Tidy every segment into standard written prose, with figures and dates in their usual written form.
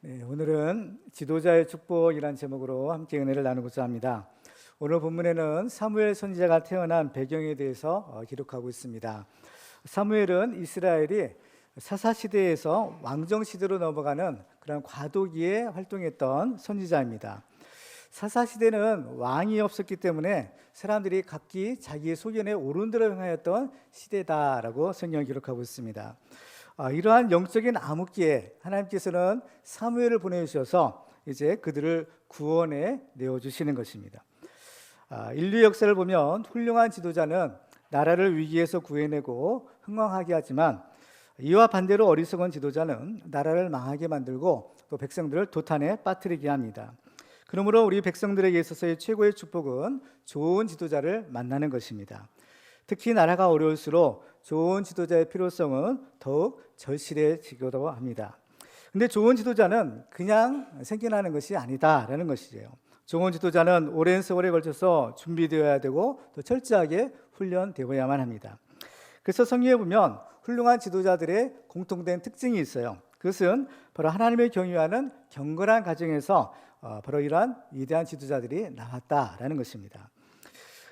네, 오늘은 지도자의 축복이란 제목으로 함께 은혜를 나누고자 합니다. 오늘 본문에는 사무엘 선지자가 태어난 배경에 대해서 기록하고 있습니다. 사무엘은 이스라엘이 사사시대에서 왕정시대로 넘어가는 그런 과도기에 활동했던 선지자입니다. 사사시대는 왕이 없었기 때문에 사람들이 각기 자기의 소견에 옳은 대로 행하였던 시대다라고 성경을 기록하고 있습니다. 이러한 영적인 암흑기에 하나님께서는 사무엘을 보내주셔서 이제 그들을 구원해 내어주시는 것입니다. 인류 역사를 보면 훌륭한 지도자는 나라를 위기에서 구해내고 흥왕하게 하지만 이와 반대로 어리석은 지도자는 나라를 망하게 만들고 또 백성들을 도탄에 빠뜨리게 합니다. 그러므로 우리 백성들에게 있어서의 최고의 축복은 좋은 지도자를 만나는 것입니다. 특히 나라가 어려울수록 좋은 지도자의 필요성은 더욱 절실해지기도 합니다. 근데 좋은 지도자는 그냥 생겨나는 것이 아니다라는 것이죠. 좋은 지도자는 오랜 세월에 걸쳐서 준비되어야 되고 또 철저하게 훈련되어야만 합니다. 그래서 성경에 보면 훌륭한 지도자들의 공통된 특징이 있어요. 그것은 바로 하나님을 경유하는 경건한 가정에서 바로 이러한 위대한 지도자들이 나왔다라는 것입니다.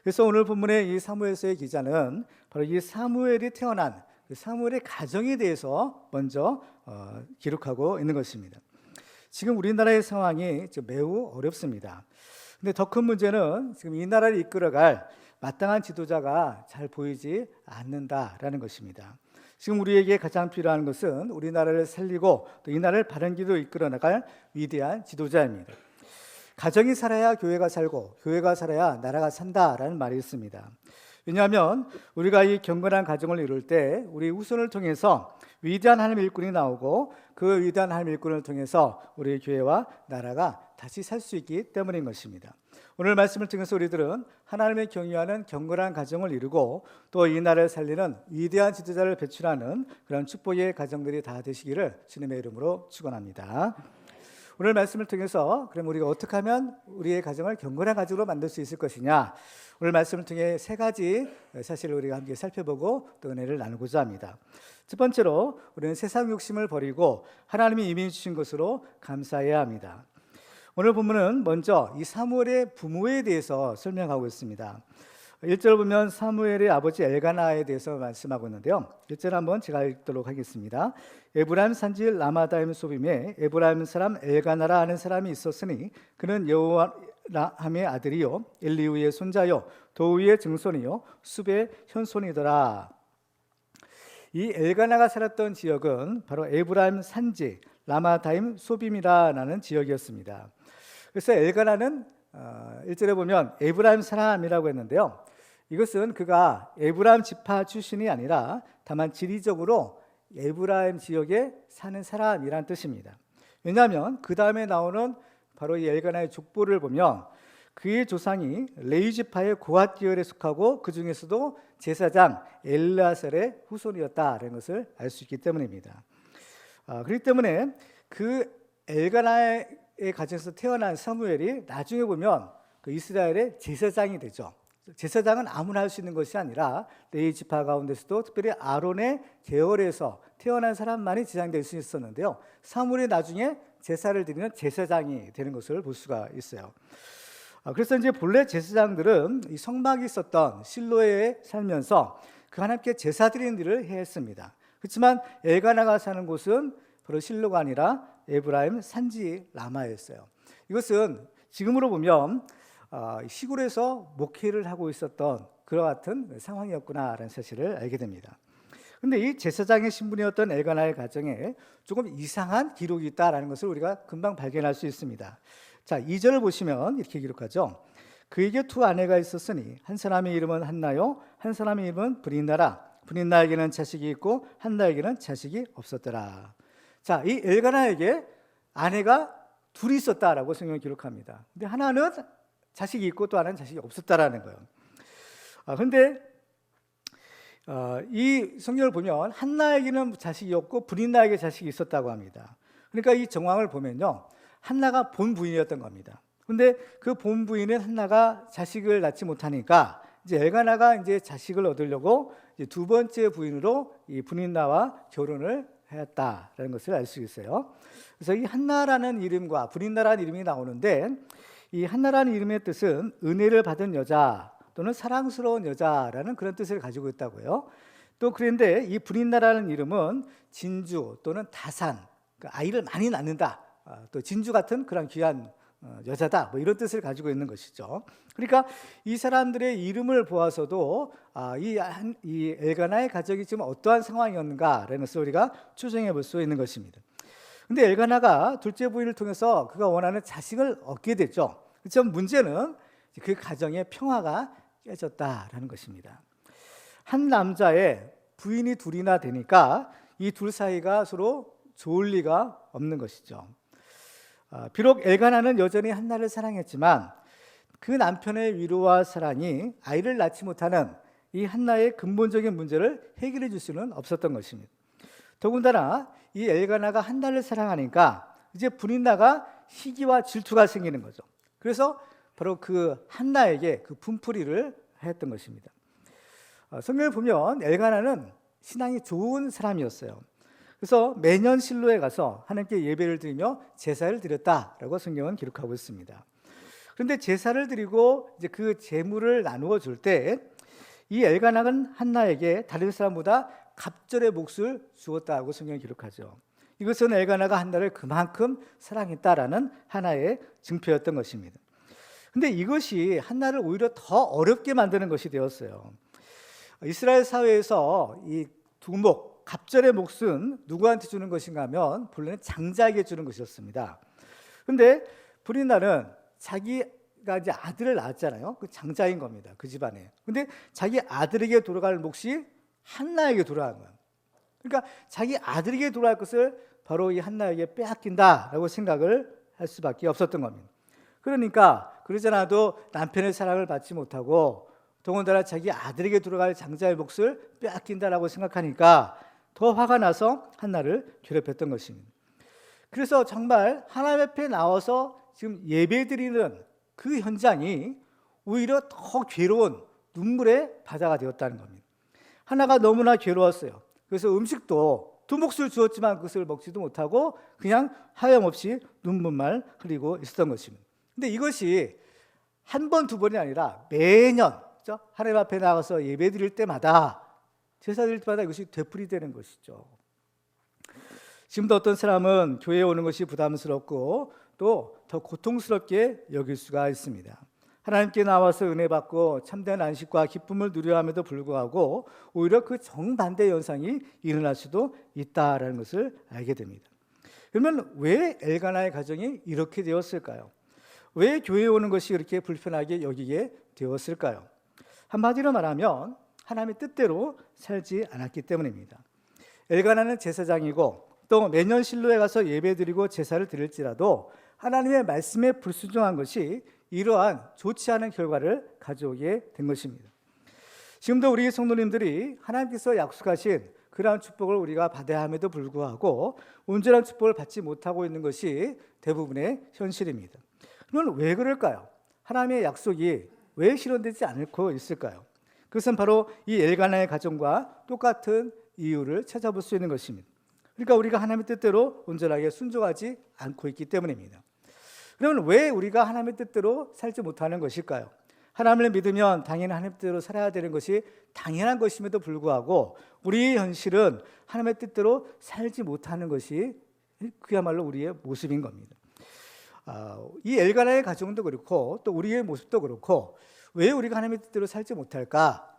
그래서 오늘 본문의 이 사무엘서의 기자는 바로 이 사무엘이 태어난 사무엘의 가정에 대해서 먼저 기록하고 있는 것입니다. 지금 우리나라의 상황이 매우 어렵습니다. 근데 더 큰 문제는 지금 이 나라를 이끌어갈 마땅한 지도자가 잘 보이지 않는다라는 것입니다. 지금 우리에게 가장 필요한 것은 우리나라를 살리고 또 이 나라를 바른 길로 이끌어 나갈 위대한 지도자입니다. 가정이 살아야 교회가 살고 교회가 살아야 나라가 산다라는 말이 있습니다. 왜냐하면 우리가 이 경건한 가정을 이룰 때 우리 후손을 통해서 위대한 하나님의 일꾼이 나오고 그 위대한 하나님의 일꾼을 통해서 우리 교회와 나라가 다시 살 수 있기 때문인 것입니다. 오늘 말씀을 통해서 우리들은 하나님의 경유하는 경건한 가정을 이루고 또 이 나라를 살리는 위대한 지도자를 배출하는 그런 축복의 가정들이 다 되시기를 주님의 이름으로 축원합니다. 오늘 말씀을 통해서 그럼 우리가 어떻게 하면 우리의 가정을 경건한 가정으로 만들 수 있을 것이냐, 오늘 말씀을 통해 세 가지 사실을 우리가 함께 살펴보고 또 은혜를 나누고자 합니다. 첫 번째로 우리는 세상 욕심을 버리고 하나님이 이미 주신 것으로 감사해야 합니다. 오늘 본문은 먼저 이 사무엘의 부모에 대해서 설명하고 있습니다. 1절 보면 사무엘의 아버지 엘가나에 대해서 말씀하고 있는데요. 1절 한번 제가 읽도록 하겠습니다. 에브라임 산지 라마다임 소빔에 에브라임 사람 엘가나라 하는 사람이 있었으니 그는 여호람의 아들이요 엘리우의 손자요 도우의 증손이요 숲의 현손이더라. 이 엘가나가 살았던 지역은 바로 에브라임 산지 라마다임 소빔이라는 지역이었습니다. 그래서 엘가나는 1절에 보면 에브라임 사람이라고 했는데요. 이것은 그가 에브라임 지파 출신이 아니라 다만 지리적으로 에브라임 지역에 사는 사람이란 뜻입니다. 왜냐하면 그 다음에 나오는 바로 이 엘가나의 족보를 보면 그의 조상이 레위 지파의 고핫 계열에 속하고 그 중에서도 제사장 엘르아살의 후손이었다는 것을 알 수 있기 때문입니다. 그렇기 때문에 그 엘가나의 가정에서 태어난 사무엘이 나중에 보면 그 이스라엘의 제사장이 되죠. 제사장은 아무나 할 수 있는 것이 아니라 레위 지파 가운데서도 특별히 아론의 계열에서 태어난 사람만이 제사장이 될 수 있었는데요. 사무엘이 나중에 제사를 드리는 제사장이 되는 것을 볼 수가 있어요. 그래서 이제 본래 제사장들은 이 성막이 있었던 실로에 살면서 그 하나님께 제사 드리는 일을 해야 했습니다. 그렇지만 엘가나가 사는 곳은 바로 실로가 아니라 에브라임 산지 라마였어요. 이것은 지금으로 보면 시골에서 목회를 하고 있었던 그와 같은 상황이었구나라는 사실을 알게 됩니다. 그런데 이 제사장의 신분이었던 엘가나의 가정에 조금 이상한 기록이 있다는 것을 우리가 금방 발견할 수 있습니다. 자, 2절을 보시면 이렇게 기록하죠. 그에게 두 아내가 있었으니 한 사람의 이름은 한나요 한 사람의 이름은 브린나라. 브린나에게는 자식이 있고 한나에게는 자식이 없었더라. 자, 이 엘가나에게 아내가 둘이 있었다라고 성경이 기록합니다. 근데 하나는 자식이 있고 또 하나는 자식이 없었다라는 거예요. 그런데 이 성경을 보면 한나에게는 자식이 없고 브린나에게 자식이 있었다고 합니다. 그러니까 이 정황을 보면요, 한나가 본 부인이었던 겁니다. 그런데 그 본 부인은 한나가 자식을 낳지 못하니까 이제 엘가나가 이제 자식을 얻으려고 이제 두 번째 부인으로 이 브린나와 결혼을 했다라는 것을 알 수 있어요. 그래서 이 한나라는 이름과 브린다라는 이름이 나오는데, 이 한나라는 이름의 뜻은 은혜를 받은 여자 또는 사랑스러운 여자라는 그런 뜻을 가지고 있다고요. 또 그런데 이 브린다라는 이름은 진주 또는 다산, 그러니까 아이를 많이 낳는다, 또 진주 같은 그런 귀한 여자다, 뭐 이런 뜻을 가지고 있는 것이죠. 그러니까 이 사람들의 이름을 보아서도 이 엘가나의 가정이 지금 어떠한 상황이었는가라는 것을 우리가 추정해 볼 수 있는 것입니다. 근데 엘가나가 둘째 부인을 통해서 그가 원하는 자식을 얻게 됐죠. 그렇지만 문제는 그 가정의 평화가 깨졌다라는 것입니다. 한 남자의 부인이 둘이나 되니까 이 둘 사이가 서로 좋을 리가 없는 것이죠. 비록 엘가나는 여전히 한나를 사랑했지만 그 남편의 위로와 사랑이 아이를 낳지 못하는 이 한나의 근본적인 문제를 해결해 줄 수는 없었던 것입니다. 더군다나 이 엘가나가 한나를 사랑하니까 이제 브린다가 시기와 질투가 생기는 거죠. 그래서 바로 그 한나에게 그 분풀이를 했던 것입니다. 성경을 보면 엘가나는 신앙이 좋은 사람이었어요. 그래서 매년 실로에 가서 하나님께 예배를 드리며 제사를 드렸다라고 성경은 기록하고 있습니다. 그런데 제사를 드리고 이제 그 제물을 나누어 줄 때 이 엘가나는 한나에게 다른 사람보다 갑절의 몫을 주었다고 성경이 기록하죠. 이것은 엘가나가 한나를 그만큼 사랑했다라는 하나의 증표였던 것입니다. 그런데 이것이 한나를 오히려 더 어렵게 만드는 것이 되었어요. 이스라엘 사회에서 이 두목, 갑절의 몫은 누구한테 주는 것인가 하면 본래는 장자에게 주는 것이었습니다. 그런데 브린다는 자기가 이제 아들을 낳았잖아요. 그 장자인 겁니다. 그 집안에. 근데 자기 아들에게 돌아갈 몫이 한나에게 돌아간 거예요. 그러니까 자기 아들에게 돌아갈 것을 바로 이 한나에게 빼앗긴다라고 생각을 할 수밖에 없었던 겁니다. 그러니까 그러지 않아도 남편의 사랑을 받지 못하고 더군다나 자기 아들에게 돌아갈 장자의 몫을 빼앗긴다라고 생각하니까 더 화가 나서 한나를 괴롭혔던 것입니다. 그래서 정말 하나님 앞에 나와서 지금 예배드리는 그 현장이 오히려 더 괴로운 눈물의 바다가 되었다는 겁니다. 한나가 너무나 괴로웠어요. 그래서 음식도 두 몫을 주었지만 그것을 먹지도 못하고 그냥 하염없이 눈물만 흘리고 있었던 것입니다. 근데 이것이 한 번, 두 번이 아니라 매년 하나님 앞에 나가서 예배 드릴 때마다, 제사 드릴 때마다 이것이 되풀이되는 것이죠. 지금도 어떤 사람은 교회에 오는 것이 부담스럽고 또 더 고통스럽게 여길 수가 있습니다. 하나님께 나와서 은혜 받고 참된 안식과 기쁨을 누려야 함에도 불구하고 오히려 그 정반대 현상이 일어날 수도 있다라는 것을 알게 됩니다. 그러면 왜 엘가나의 가정이 이렇게 되었을까요? 왜 교회에 오는 것이 이렇게 불편하게 여기게 되었을까요? 한마디로 말하면 하나님의 뜻대로 살지 않았기 때문입니다. 엘가나는 제사장이고 또 매년 실로에 가서 예배드리고 제사를 드릴지라도 하나님의 말씀에 불순종한 것이 이러한 좋지 않은 결과를 가져오게 된 것입니다. 지금도 우리 성도님들이 하나님께서 약속하신 그러한 축복을 우리가 받아야 함에도 불구하고 온전한 축복을 받지 못하고 있는 것이 대부분의 현실입니다. 그러면 왜 그럴까요? 하나님의 약속이 왜 실현되지 않고 있을까요? 그것은 바로 이 엘가나의 가정과 똑같은 이유를 찾아볼 수 있는 것입니다. 그러니까 우리가 하나님의 뜻대로 온전하게 순종하지 않고 있기 때문입니다. 그러면 왜 우리가 하나님의 뜻대로 살지 못하는 것일까요? 하나님을 믿으면 당연히 하나님의 뜻대로 살아야 되는 것이 당연한 것임에도 불구하고 우리의 현실은 하나님의 뜻대로 살지 못하는 것이 그야말로 우리의 모습인 겁니다. 이 엘가나의 가정도 그렇고 또 우리의 모습도 그렇고 왜 우리가 하나님의 뜻대로 살지 못할까?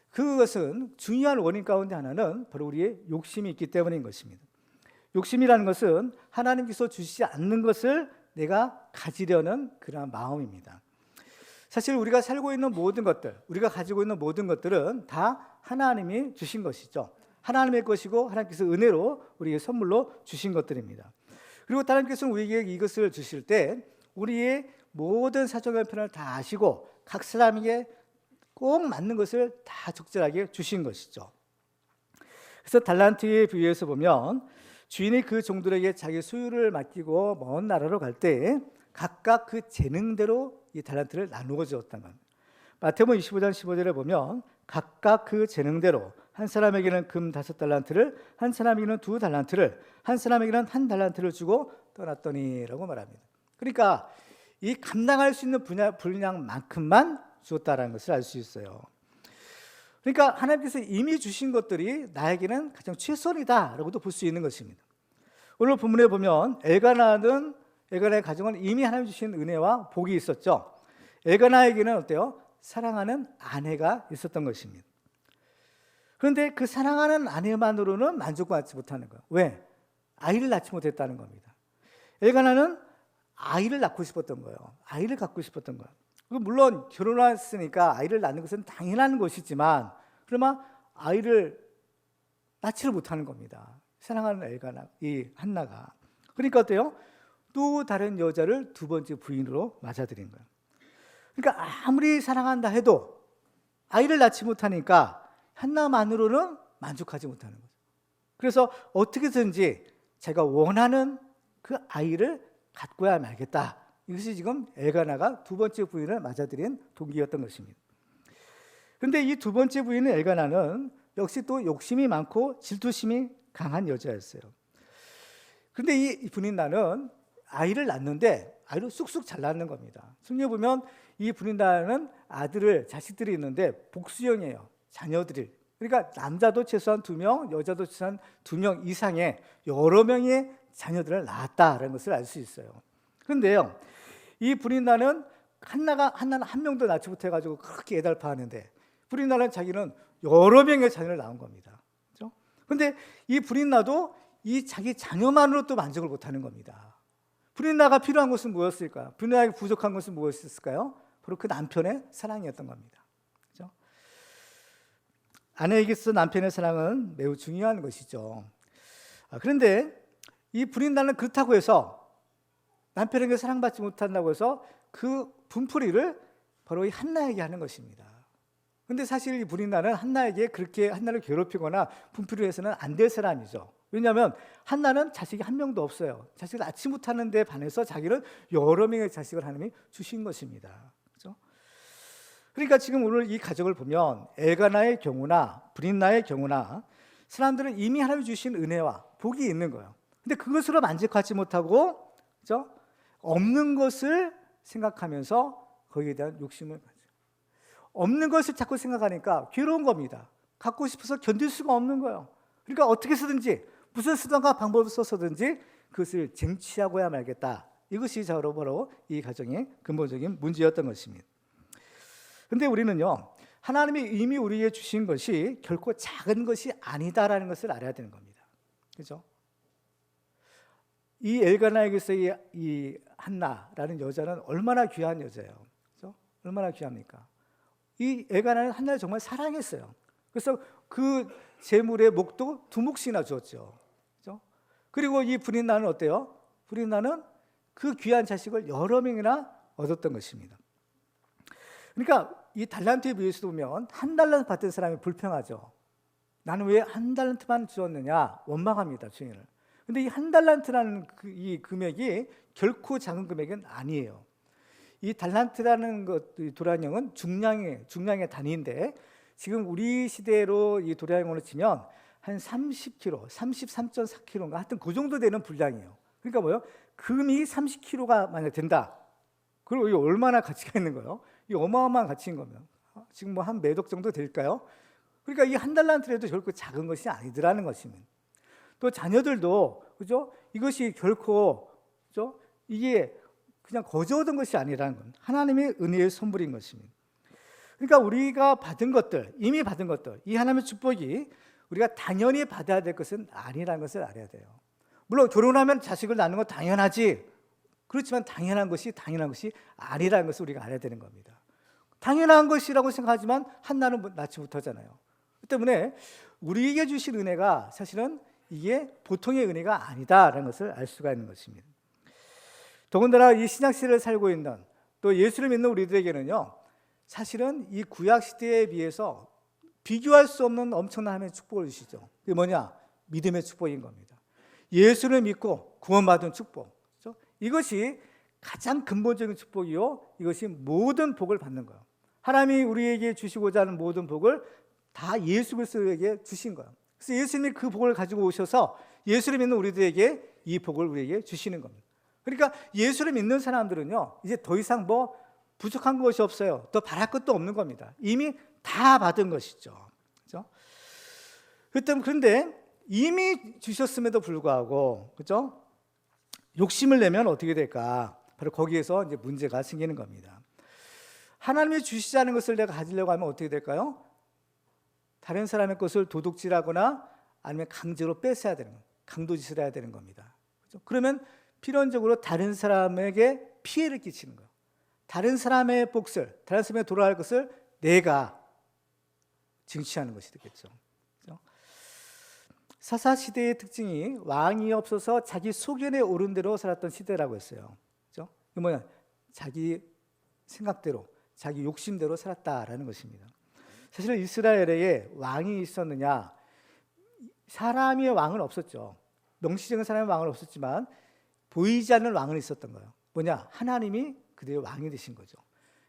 그것은 중요한 원인 가운데 하나는 바로 우리의 욕심이 있기 때문인 것입니다. 욕심이라는 것은 하나님께서 주시지 않는 것을 내가 가지려는 그런 마음입니다. 사실 우리가 살고 있는 모든 것들, 우리가 가지고 있는 모든 것들은 다 하나님이 주신 것이죠. 하나님의 것이고 하나님께서 은혜로 우리에게 선물로 주신 것들입니다. 그리고 하나님께서는 우리에게 이것을 주실 때 우리의 모든 사정 형편을 다 아시고 각 사람에게 꼭 맞는 것을 다 적절하게 주신 것이죠. 그래서 달란트의 비유에서 보면 주인이 그 종들에게 자기 소유를 맡기고 먼 나라로 갈 때 각각 그 재능대로 이 달란트를 나누어 주었다는 겁니다. 마태복음 25장 15절에 보면 각각 그 재능대로 한 사람에게는 금 5달란트를, 한 사람에게는 2달란트를, 한 사람에게는 1달란트를 주고 떠났더니라고 말합니다. 그러니까 이 감당할 수 있는 분량만큼만 주었다라는 것을 알 수 있어요. 그러니까 하나님께서 이미 주신 것들이 나에게는 가장 최선이다라고도 볼 수 있는 것입니다. 오늘 본문에 보면 엘가나의 가정은 이미 하나님 주신 은혜와 복이 있었죠. 엘가나에게는 어때요? 사랑하는 아내가 있었던 것입니다. 그런데 그 사랑하는 아내만으로는 만족받지 못하는 거예요. 왜? 아이를 낳지 못했다는 겁니다. 엘가나는 아이를 낳고 싶었던 거예요. 아이를 갖고 싶었던 거예요. 물론 결혼했으니까 아이를 낳는 것은 당연한 것이지만 그러나 아이를 낳지를 못하는 겁니다. 사랑하는 엘가나, 이 한나가. 그러니까 어때요? 또 다른 여자를 두 번째 부인으로 맞아들인 거예요. 그러니까 아무리 사랑한다 해도 아이를 낳지 못하니까 한나만으로는 만족하지 못하는 거죠. 그래서 어떻게든지 제가 원하는 그 아이를 갖고야 말겠다. 이것이 지금 엘가나가 두 번째 부인을 맞아들인 동기였던 것입니다. 그런데 이 두 번째 부인은 엘가나는 역시 또 욕심이 많고 질투심이 강한 여자였어요. 그런데 이 분인나는 아이를 낳는데 아이를 쑥쑥 잘 낳는 겁니다. 성경에 보면 이 분인나는 자식들이 있는데 복수형이에요. 자녀들이. 그러니까 남자도 최소한 2명, 여자도 최소한 2명 이상의 여러 명의 자녀들을 낳았다라는 것을 알 수 있어요. 그런데요, 이 분인나는 한나는 한 명도 낳지 못해가지고 그렇게 애달파하는데 분인나는 자기는 여러 명의 자녀를 낳은 겁니다. 그렇죠? 그런데 이 분인나도 이 자기 자녀만으로 또 만족을 못하는 겁니다. 분인나가 필요한 것은 무엇일까요? 분인나에게 부족한 것은 무엇이었을까요? 바로 그 남편의 사랑이었던 겁니다. 그렇죠? 아내에게 있어 남편의 사랑은 매우 중요한 것이죠. 그런데 이 분인나는 그렇다고 해서 남편에게 사랑받지 못한다고 해서 그 분풀이를 바로 이 한나에게 하는 것입니다. 그런데 사실 이 분인나는 한나에게 그렇게 한나를 괴롭히거나 분풀이를 해서는 안 될 사람이죠. 왜냐하면 한나는 자식이 한 명도 없어요. 자식을 낳지 못하는 데 반해서 자기는 여러 명의 자식을 하나님이 주신 것입니다. 그렇죠? 그러니까 지금 오늘 이 가정을 보면 엘가나의 경우나 분인나의 경우나 사람들은 이미 하나님이 주신 은혜와 복이 있는 거예요. 근데 그것으로 만족하지 못하고, 그렇죠? 없는 것을 생각하면서 거기에 대한 욕심을 가져요. 없는 것을 자꾸 생각하니까 괴로운 겁니다. 갖고 싶어서 견딜 수가 없는 거예요. 그러니까 어떻게 쓰든지 무슨 수단과 방법을 써서든지 그것을 쟁취하고야 말겠다. 이것이 바로 이 가정의 근본적인 문제였던 것입니다. 그런데 우리는요, 하나님이 이미 우리에게 주신 것이 결코 작은 것이 아니다라는 것을 알아야 되는 겁니다. 그렇죠? 이 엘가나에게서 이 한나라는 여자는 얼마나 귀한 여자예요. 그렇죠? 얼마나 귀합니까? 이 엘가나는 한나를 정말 사랑했어요. 그래서 그 재물의 목도 2몫이나 주었죠. 그렇죠? 그리고 이 분인나는 어때요? 분인나는 그 귀한 자식을 여러 명이나 얻었던 것입니다. 그러니까 이 달란트에 비해서 보면 1달란트 받은 사람이 불평하죠. 나는 왜 1달란트만 주었느냐 원망합니다, 주인을. 근데 이 1달란트라는 이 금액이 결코 작은 금액은 아니에요. 이 달란트라는 도량형은 중량의 단위인데 지금 우리 시대로 이 도량형으로 치면 한 30kg, 33.4kg인가 하여튼 그 정도 되는 분량이에요. 그러니까 뭐요? 금이 30kg가 만약 된다. 그리고 이게 얼마나 가치가 있는 거예요? 이 어마어마한 가치인 거면 지금 뭐 한 매덕 정도 될까요? 그러니까 이 1달란트라도 결코 작은 것이 아니더라는 것입니다. 또 자녀들도, 그죠? 이것이 결코, 그죠? 이게 그냥 거저 얻은 것이 아니라는 건 하나님의 은혜의 선물인 것입니다. 그러니까 우리가 받은 것들, 이미 받은 것들, 이 하나님의 축복이 우리가 당연히 받아야 될 것은 아니라는 것을 알아야 돼요. 물론 결혼하면 자식을 낳는 건 당연하지. 그렇지만 당연한 것이 아니라는 것을 우리가 알아야 되는 겁니다. 당연한 것이라고 생각하지만 한나는 낳지 못하잖아요. 그 때문에 우리에게 주신 은혜가 사실은 이게 보통의 은혜가 아니다라는 것을 알 수가 있는 것입니다. 더군다나 이 신약시대를 살고 있는 또 예수를 믿는 우리들에게는요, 사실은 이 구약시대에 비해서 비교할 수 없는 엄청난 하나님의 축복을 주시죠. 그게 뭐냐? 믿음의 축복인 겁니다. 예수를 믿고 구원받은 축복. 그렇죠? 이것이 가장 근본적인 축복이요, 이것이 모든 복을 받는 거예요. 하나님이 우리에게 주시고자 하는 모든 복을 다 예수 그리스도에게 주신 거예요. 그래서 예수님이 그 복을 가지고 오셔서 예수를 믿는 우리들에게 이 복을 우리에게 주시는 겁니다. 그러니까 예수를 믿는 사람들은요, 이제 더 이상 뭐 부족한 것이 없어요. 더 바랄 것도 없는 겁니다. 이미 다 받은 것이죠. 그렇죠? 그런데 이미 주셨음에도 불구하고, 그렇죠? 욕심을 내면 어떻게 될까? 바로 거기에서 이제 문제가 생기는 겁니다. 하나님이 주시지 않은 것을 내가 가지려고 하면 어떻게 될까요? 다른 사람의 것을 도둑질하거나 아니면 강제로 뺏어야 되는 거예요. 강도짓을 해야 되는 겁니다. 그렇죠? 그러면 필연적으로 다른 사람에게 피해를 끼치는 거예요. 다른 사람의 몫을, 다른 사람에게 돌아갈 것을 내가 증취하는 것이 되겠죠. 그렇죠? 사사시대의 특징이 왕이 없어서 자기 소견에 오른 대로 살았던 시대라고 했어요. 그렇죠? 이게 뭐냐? 자기 생각대로, 자기 욕심대로 살았다라는 것입니다. 사실 이스라엘에 왕이 있었느냐? 사람의 왕은 없었죠. 명시적인 사람의 왕은 없었지만 보이지 않는 왕은 있었던 거예요. 뭐냐? 하나님이 그들의 왕이 되신 거죠.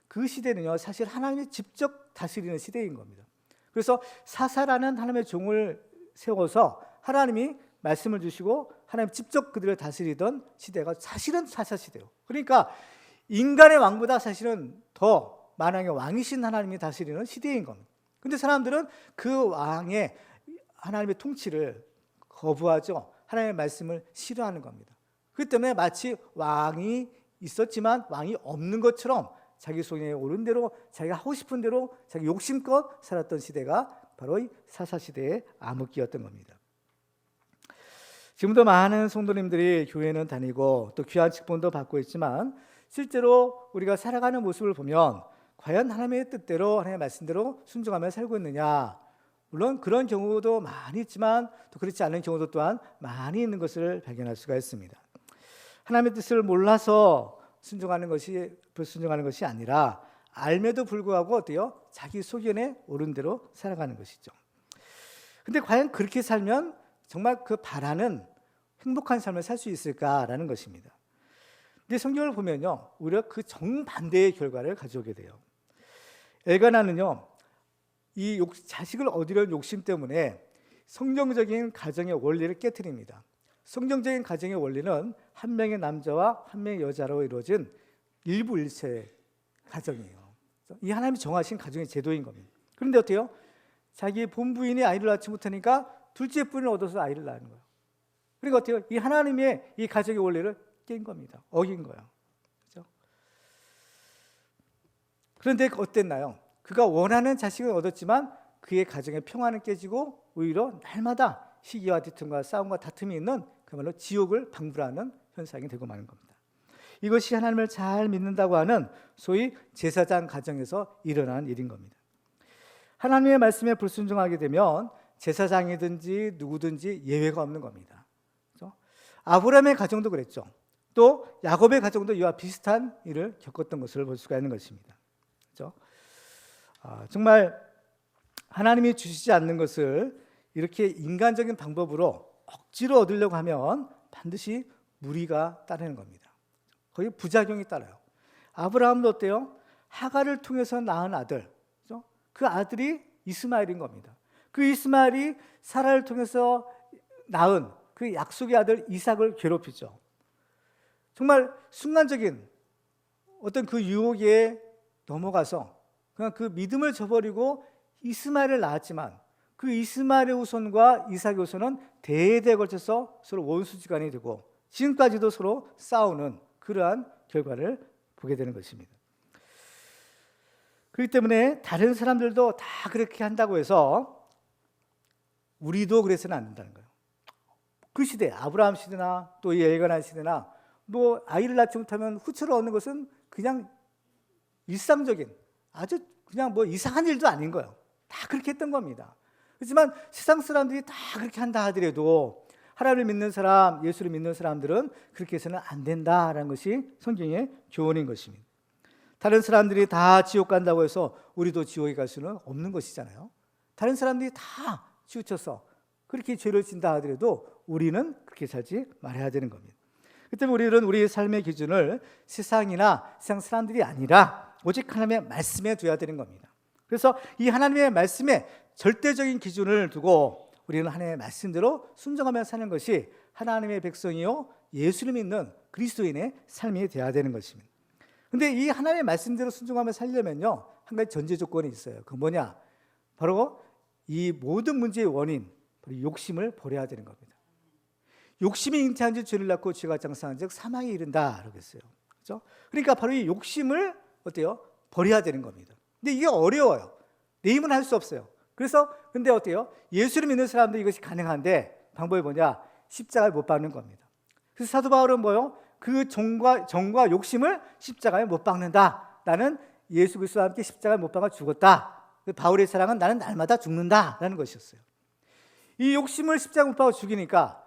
그 시대는요, 사실 하나님이 직접 다스리는 시대인 겁니다. 그래서 사사라는 하나님의 종을 세워서 하나님이 말씀을 주시고 하나님 직접 그들을 다스리던 시대가 사실은 사사시대예요. 그러니까 인간의 왕보다 사실은 더 만왕의 왕이신 하나님이 다스리는 시대인 겁니다. 근데 사람들은 그 왕의 하나님의 통치를 거부하죠. 하나님의 말씀을 싫어하는 겁니다. 그렇기 때문에 마치 왕이 있었지만 왕이 없는 것처럼 자기 소견에 오른 대로, 자기가 하고 싶은 대로 자기 욕심껏 살았던 시대가 바로 이 사사시대의 암흑기였던 겁니다. 지금도 많은 성도님들이 교회는 다니고 또 귀한 직분도 받고 있지만 실제로 우리가 살아가는 모습을 보면 과연 하나님의 뜻대로, 하나님의 말씀대로 순종하며 살고 있느냐? 물론 그런 경우도 많이 있지만 또 그렇지 않은 경우도 또한 많이 있는 것을 발견할 수가 있습니다. 하나님의 뜻을 몰라서 순종하는 것이 불순종하는 것이 아니라 알매도 불구하고 어때요? 자기 소견에 옳은 대로 살아가는 것이죠. 근데 과연 그렇게 살면 정말 그 바라는 행복한 삶을 살 수 있을까라는 것입니다. 근데 성경을 보면요, 오히려 그 정반대의 결과를 가져오게 돼요. 엘가나는요, 이 자식을 얻으려는 욕심 때문에 성경적인 가정의 원리를 깨트립니다. 성경적인 가정의 원리는 한 명의 남자와 한 명의 여자로 이루어진 일부일체 가정이에요. 이 하나님이 정하신 가정의 제도인 겁니다. 그런데 어때요? 자기 본부인이 아이를 낳지 못하니까 둘째 분을 얻어서 아이를 낳는 거예요. 그러니까 어때요? 이 하나님의 이 가정의 원리를 깬 겁니다. 어긴 거예요. 그렇죠? 그런데 어땠나요? 그가 원하는 자식을 얻었지만 그의 가정의 평화는 깨지고 오히려 날마다 시기와 뒤틈과 싸움과 다툼이 있는 그야말로 지옥을 방불하는 현상이 되고 마는 겁니다. 이것이 하나님을 잘 믿는다고 하는 소위 제사장 가정에서 일어나는 일인 겁니다. 하나님의 말씀에 불순종하게 되면 제사장이든지 누구든지 예외가 없는 겁니다. 그렇죠? 아브라함의 가정도 그랬죠. 또 야곱의 가정도 이와 비슷한 일을 겪었던 것을 볼 수가 있는 것입니다. 그렇죠? 정말 하나님이 주시지 않는 것을 이렇게 인간적인 방법으로 억지로 얻으려고 하면 반드시 무리가 따르는 겁니다. 거의 부작용이 따라요. 아브라함도 어때요? 하갈을 통해서 낳은 아들, 그렇죠? 그 아들이 이스마엘인 겁니다. 그 이스마엘이 사라를 통해서 낳은 그 약속의 아들 이삭을 괴롭히죠. 정말 순간적인 어떤 그 유혹에 넘어가서 그냥 그 믿음을 저버리고 이스마엘을 낳았지만 그 이스마엘의 후손과 이삭의 후손은 대대에 걸쳐서 서로 원수지간이 되고 지금까지도 서로 싸우는 그러한 결과를 보게 되는 것입니다. 그렇기 때문에 다른 사람들도 다 그렇게 한다고 해서 우리도 그래서는 안 된다는 거예요. 그 시대, 아브라함 시대나 또 이 엘가나 시대나 뭐 아이를 낳지 못하면 후처를 얻는 것은 그냥 일상적인 아주 그냥 뭐 이상한 일도 아닌 거예요. 다 그렇게 했던 겁니다. 그렇지만 세상 사람들이 다 그렇게 한다 하더라도 하나님을 믿는 사람, 예수를 믿는 사람들은 그렇게 해서는 안 된다라는 것이 성경의 교훈인 것입니다. 다른 사람들이 다 지옥 간다고 해서 우리도 지옥에 갈 수는 없는 것이잖아요. 다른 사람들이 다 치우쳐서 그렇게 죄를 진다 하더라도 우리는 그렇게 살지 말아야 되는 겁니다. 그 때문에 우리는 우리의 삶의 기준을 세상이나 세상 사람들이 아니라 오직 하나님의 말씀에 둬야 되는 겁니다. 그래서 이 하나님의 말씀에 절대적인 기준을 두고 우리는 하나님의 말씀대로 순종하며 사는 것이 하나님의 백성이요 예수를 믿는 그리스도인의 삶이 되어야 되는 것입니다. 근데 이 하나님의 말씀대로 순종하며 살려면요 한 가지 전제 조건이 있어요. 그 뭐냐? 바로 이 모든 문제의 원인, 바로 욕심을 버려야 되는 겁니다. 욕심이 잉태한 즉 죄를 낳고 죄가 장성한 즉 사망에 이른다 라고 했어요. 그렇죠? 그러니까 바로 이 욕심을 어때요? 버려야 되는 겁니다. 근데 이게 어려워요. 내 힘은 할 수 없어요. 그래서 근데 어때요? 예수를 믿는 사람들 이것이 가능한데 방법이 뭐냐? 십자가에 못 박는 겁니다. 그래서 사도 바울은 뭐요? 그 정과 욕심을 십자가에 못 박는다. 나는 예수 그리스도와 함께 십자가에 못 박아 죽었다. 바울의 사랑은 나는 날마다 죽는다라는 것이었어요. 이 욕심을 십자가에 못 박아 죽이니까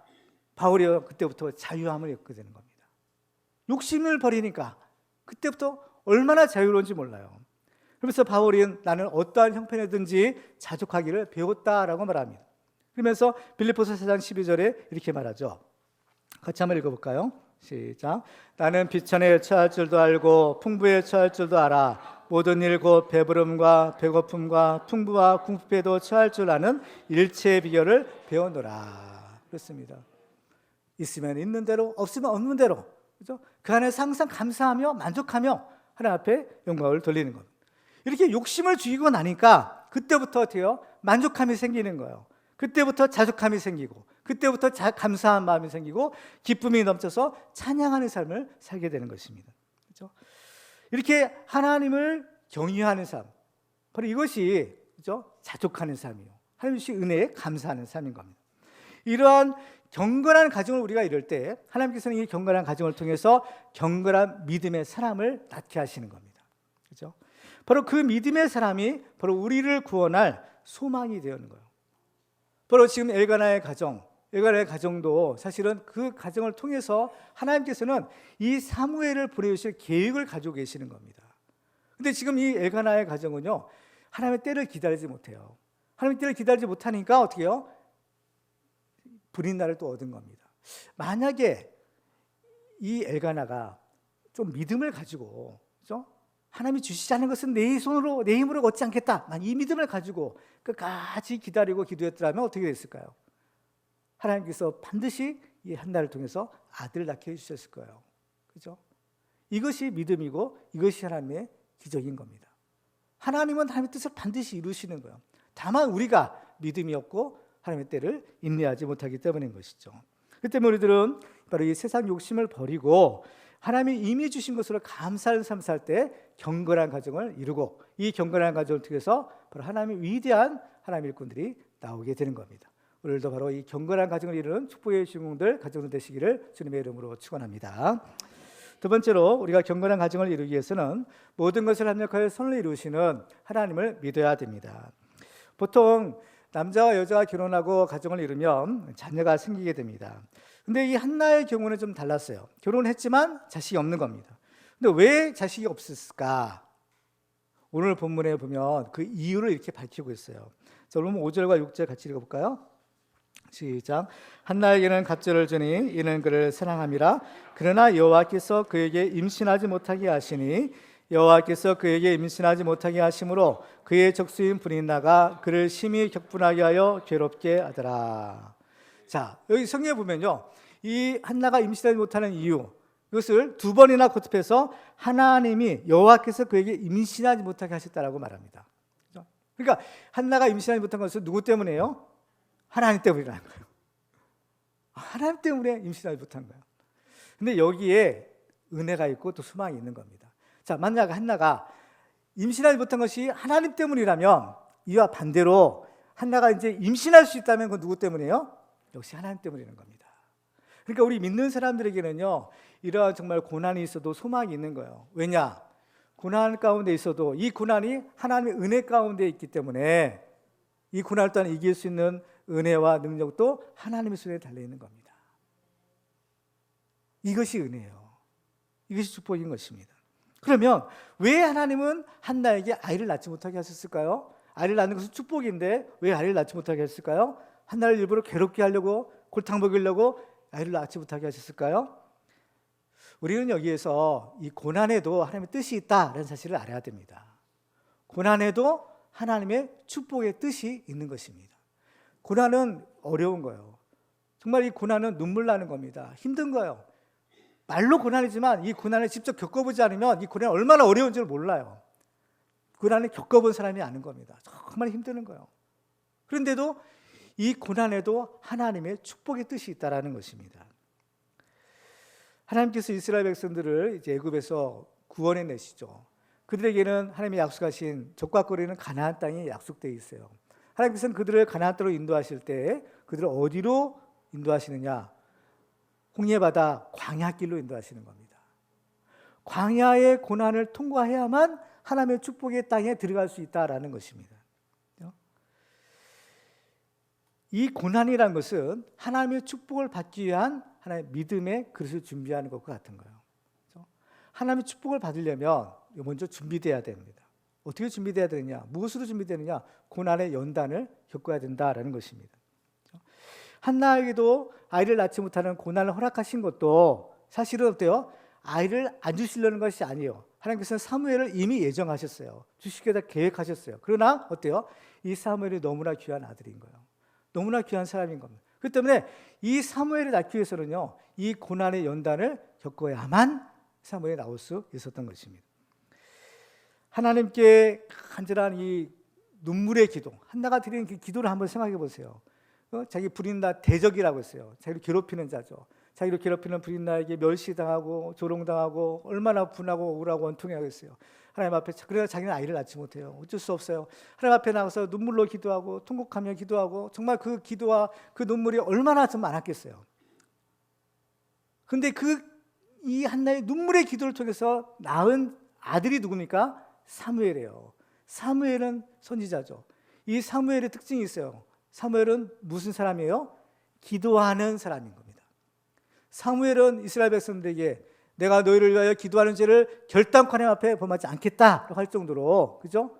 바울이 그때부터 자유함을 얻게 되는 겁니다. 욕심을 버리니까 그때부터 얼마나 자유로운지 몰라요. 그러면서 바울은 나는 어떠한 형편이든지 자족하기를 배웠다라고 말합니다. 그러면서 빌립보서 4장 12절에 이렇게 말하죠. 같이 한번 읽어볼까요? 시작. 나는 비천에 처할 줄도 알고 풍부에 처할 줄도 알아. 모든 일 곧 배부름과 배고픔과 풍부와 궁핍에도 처할 줄 아는 일체의 비결을 배웠노라. 그렇습니다. 있으면 있는 대로, 없으면 없는 대로, 그렇죠? 그 안에서 항상 감사하며 만족하며 하나님 앞에 영광을 돌리는 겁니다. 이렇게 욕심을 죽이고 나니까 그때부터 어때요? 만족함이 생기는 거예요. 그때부터 자족함이 생기고 그때부터 감사한 마음이 생기고 기쁨이 넘쳐서 찬양하는 삶을 살게 되는 것입니다. 그렇죠? 이렇게 하나님을 경외하는 삶, 바로 이것이 그렇죠? 자족하는 삶이요. 하나님의 은혜에 감사하는 삶인 겁니다. 이러한 경건한 가정을 우리가 이룰 때 하나님께서는 이 경건한 가정을 통해서 경건한 믿음의 사람을 낳게 하시는 겁니다. 그렇죠? 바로 그 믿음의 사람이 바로 우리를 구원할 소망이 되는 거예요. 바로 지금 엘가나의 가정도 사실은 그 가정을 통해서 하나님께서는 이 사무엘을 보내주실 계획을 가지고 계시는 겁니다. 근데 지금 이 엘가나의 가정은요 하나님의 때를 기다리지 못해요. 하나님의 때를 기다리지 못하니까 어떻게 해요? 불임날을 또 얻은 겁니다. 만약에 이 엘가나가 좀 믿음을 가지고 그렇죠? 하나님이 주시지 않은 것은 내 손으로 내 힘으로 얻지 않겠다. 이 믿음을 가지고 끝까지 기다리고 기도했더라면 어떻게 됐을까요? 하나님께서 반드시 이 한나를 통해서 아들을 낳게 해주셨을 거예요. 그렇죠? 이것이 믿음이고 이것이 하나님의 기적인 겁니다. 하나님은 하나님의 뜻을 반드시 이루시는 거예요. 다만 우리가 믿음이 없고 하나님의 때를 인내하지 못하기 때문인 것이죠. 그 때문에 우리들은 바로 이 세상 욕심을 버리고 하나님이 이미 주신 것으로 감사하는 삶을 살 때 경건한 가정을 이루고 이 경건한 가정을 통해서 바로 하나님의 위대한 하나님의 일꾼들이 나오게 되는 겁니다. 오늘도 바로 이 경건한 가정을 이루는 축복의 주인공들 가정들 되시기를 주님의 이름으로 축원합니다. 두 번째로 우리가 경건한 가정을 이루기 위해서는 모든 것을 합력하여 선을 이루시는 하나님을 믿어야 됩니다. 보통 남자와 여자가 결혼하고 가정을 이루면 자녀가 생기게 됩니다. 근데 이 한나의 경우는 좀 달랐어요. 결혼을 했지만 자식이 없는 겁니다. 근데 왜 자식이 없었을까? 오늘 본문에 보면 그 이유를 이렇게 밝히고 있어요. 자, 그럼 5절과 6절 같이 읽어볼까요? 시작. 한나에게는 갑절을 주니 이는 그를 사랑함이라. 그러나 여호와께서 그에게 임신하지 못하게 하시니 여호와께서 그에게 임신하지 못하게 하심으로 그의 적수인 브린나가 그를 심히 격분하게 하여 괴롭게 하더라. 자, 여기 성경에 보면요, 이 한나가 임신하지 못하는 이유, 이것을 두 번이나 거듭해서 하나님이 여호와께서 그에게 임신하지 못하게 하셨다라고 말합니다. 그러니까 한나가 임신하지 못한 것은 누구 때문이에요? 하나님 때문이라는 거예요. 하나님 때문에 임신하지 못한 거예요. 근데 여기에 은혜가 있고 또 소망이 있는 겁니다. 자, 만약 한나가 임신하지 못한 것이 하나님 때문이라면 이와 반대로 한나가 이제 임신할 수 있다면 그건 누구 때문이에요? 역시 하나님 때문이라는 겁니다. 그러니까 우리 믿는 사람들에게는요, 이러한 정말 고난이 있어도 소망이 있는 거예요. 왜냐? 고난 가운데 있어도 이 고난이 하나님의 은혜 가운데 있기 때문에 이 고난을 또한 이길 수 있는 은혜와 능력도 하나님의 손에 달려있는 겁니다. 이것이 은혜예요. 이것이 축복인 것입니다. 그러면 왜 하나님은 한나에게 아이를 낳지 못하게 하셨을까요? 아이를 낳는 것은 축복인데 왜 아이를 낳지 못하게 했을까요? 한나를 일부러 괴롭게 하려고, 골탕 먹이려고 아이를 낳지 못하게 하셨을까요? 우리는 여기에서 이 고난에도 하나님의 뜻이 있다는 사실을 알아야 됩니다. 고난에도 하나님의 축복의 뜻이 있는 것입니다. 고난은 어려운 거예요. 정말 이 고난은 눈물 나는 겁니다. 힘든 거예요. 말로 고난이지만 이 고난을 직접 겪어보지 않으면 이 고난이 얼마나 어려운지를 몰라요. 고난을 겪어본 사람이 아는 겁니다. 정말 힘드는 거예요. 그런데도 이 고난에도 하나님의 축복의 뜻이 있다는 것입니다. 하나님께서 이스라엘 백성들을 이제 애굽에서 구원해 내시죠. 그들에게는 하나님이 약속하신 적과 거리는 가나안 땅이 약속되어 있어요. 하나님께서는 그들을 가나안 땅으로 인도하실 때 그들을 어디로 인도하시느냐? 홍해바다 광야길로 인도하시는 겁니다. 광야의 고난을 통과해야만 하나님의 축복의 땅에 들어갈 수 있다라는 것입니다. 이 고난이라는 것은 하나님의 축복을 받기 위한 하나님의 믿음의 그릇을 준비하는 것과 같은 거예요. 하나님의 축복을 받으려면 먼저 준비돼야 됩니다. 어떻게 준비돼야 되느냐? 무엇으로 준비되느냐? 고난의 연단을 겪어야 된다라는 것입니다. 한나에게도 아이를 낳지 못하는 고난을 허락하신 것도 사실은 어때요? 아이를 안 주시려는 것이 아니에요. 하나님께서는 사무엘을 이미 예정하셨어요. 주시겠다 계획하셨어요. 그러나 어때요? 이 사무엘이 너무나 귀한 아들인 거예요. 너무나 귀한 사람인 겁니다. 그렇기 때문에 이 사무엘을 낳기 위해서는요, 이 고난의 연단을 겪어야만 사무엘이 나올 수 있었던 것입니다. 하나님께 간절한 이 눈물의 기도, 한나가 드리는 그 기도를 한번 생각해 보세요. 자기 불인나 대적이라고 했어요. 자기를 괴롭히는 자죠. 자기를 괴롭히는 불인나에게 멸시당하고 조롱당하고 얼마나 분하고 억울하고 원통해하겠어요. 하나님 앞에, 그래서 자기는 아이를 낳지 못해요. 어쩔 수 없어요. 하나님 앞에 나가서 눈물로 기도하고 통곡하며 기도하고 정말 그 기도와 그 눈물이 얼마나 좀 많았겠어요. 그런데 이 한나의 눈물의 기도를 통해서 낳은 아들이 누굽니까? 사무엘이에요. 사무엘은 선지자죠. 이 사무엘의 특징이 있어요. 사무엘은 무슨 사람이에요? 기도하는 사람인 겁니다. 사무엘은 이스라엘 백성들에게 내가 너희를 위하여 기도하는 죄를 결단코 하나님 앞에 범하지 않겠다라고 할 정도로, 그죠?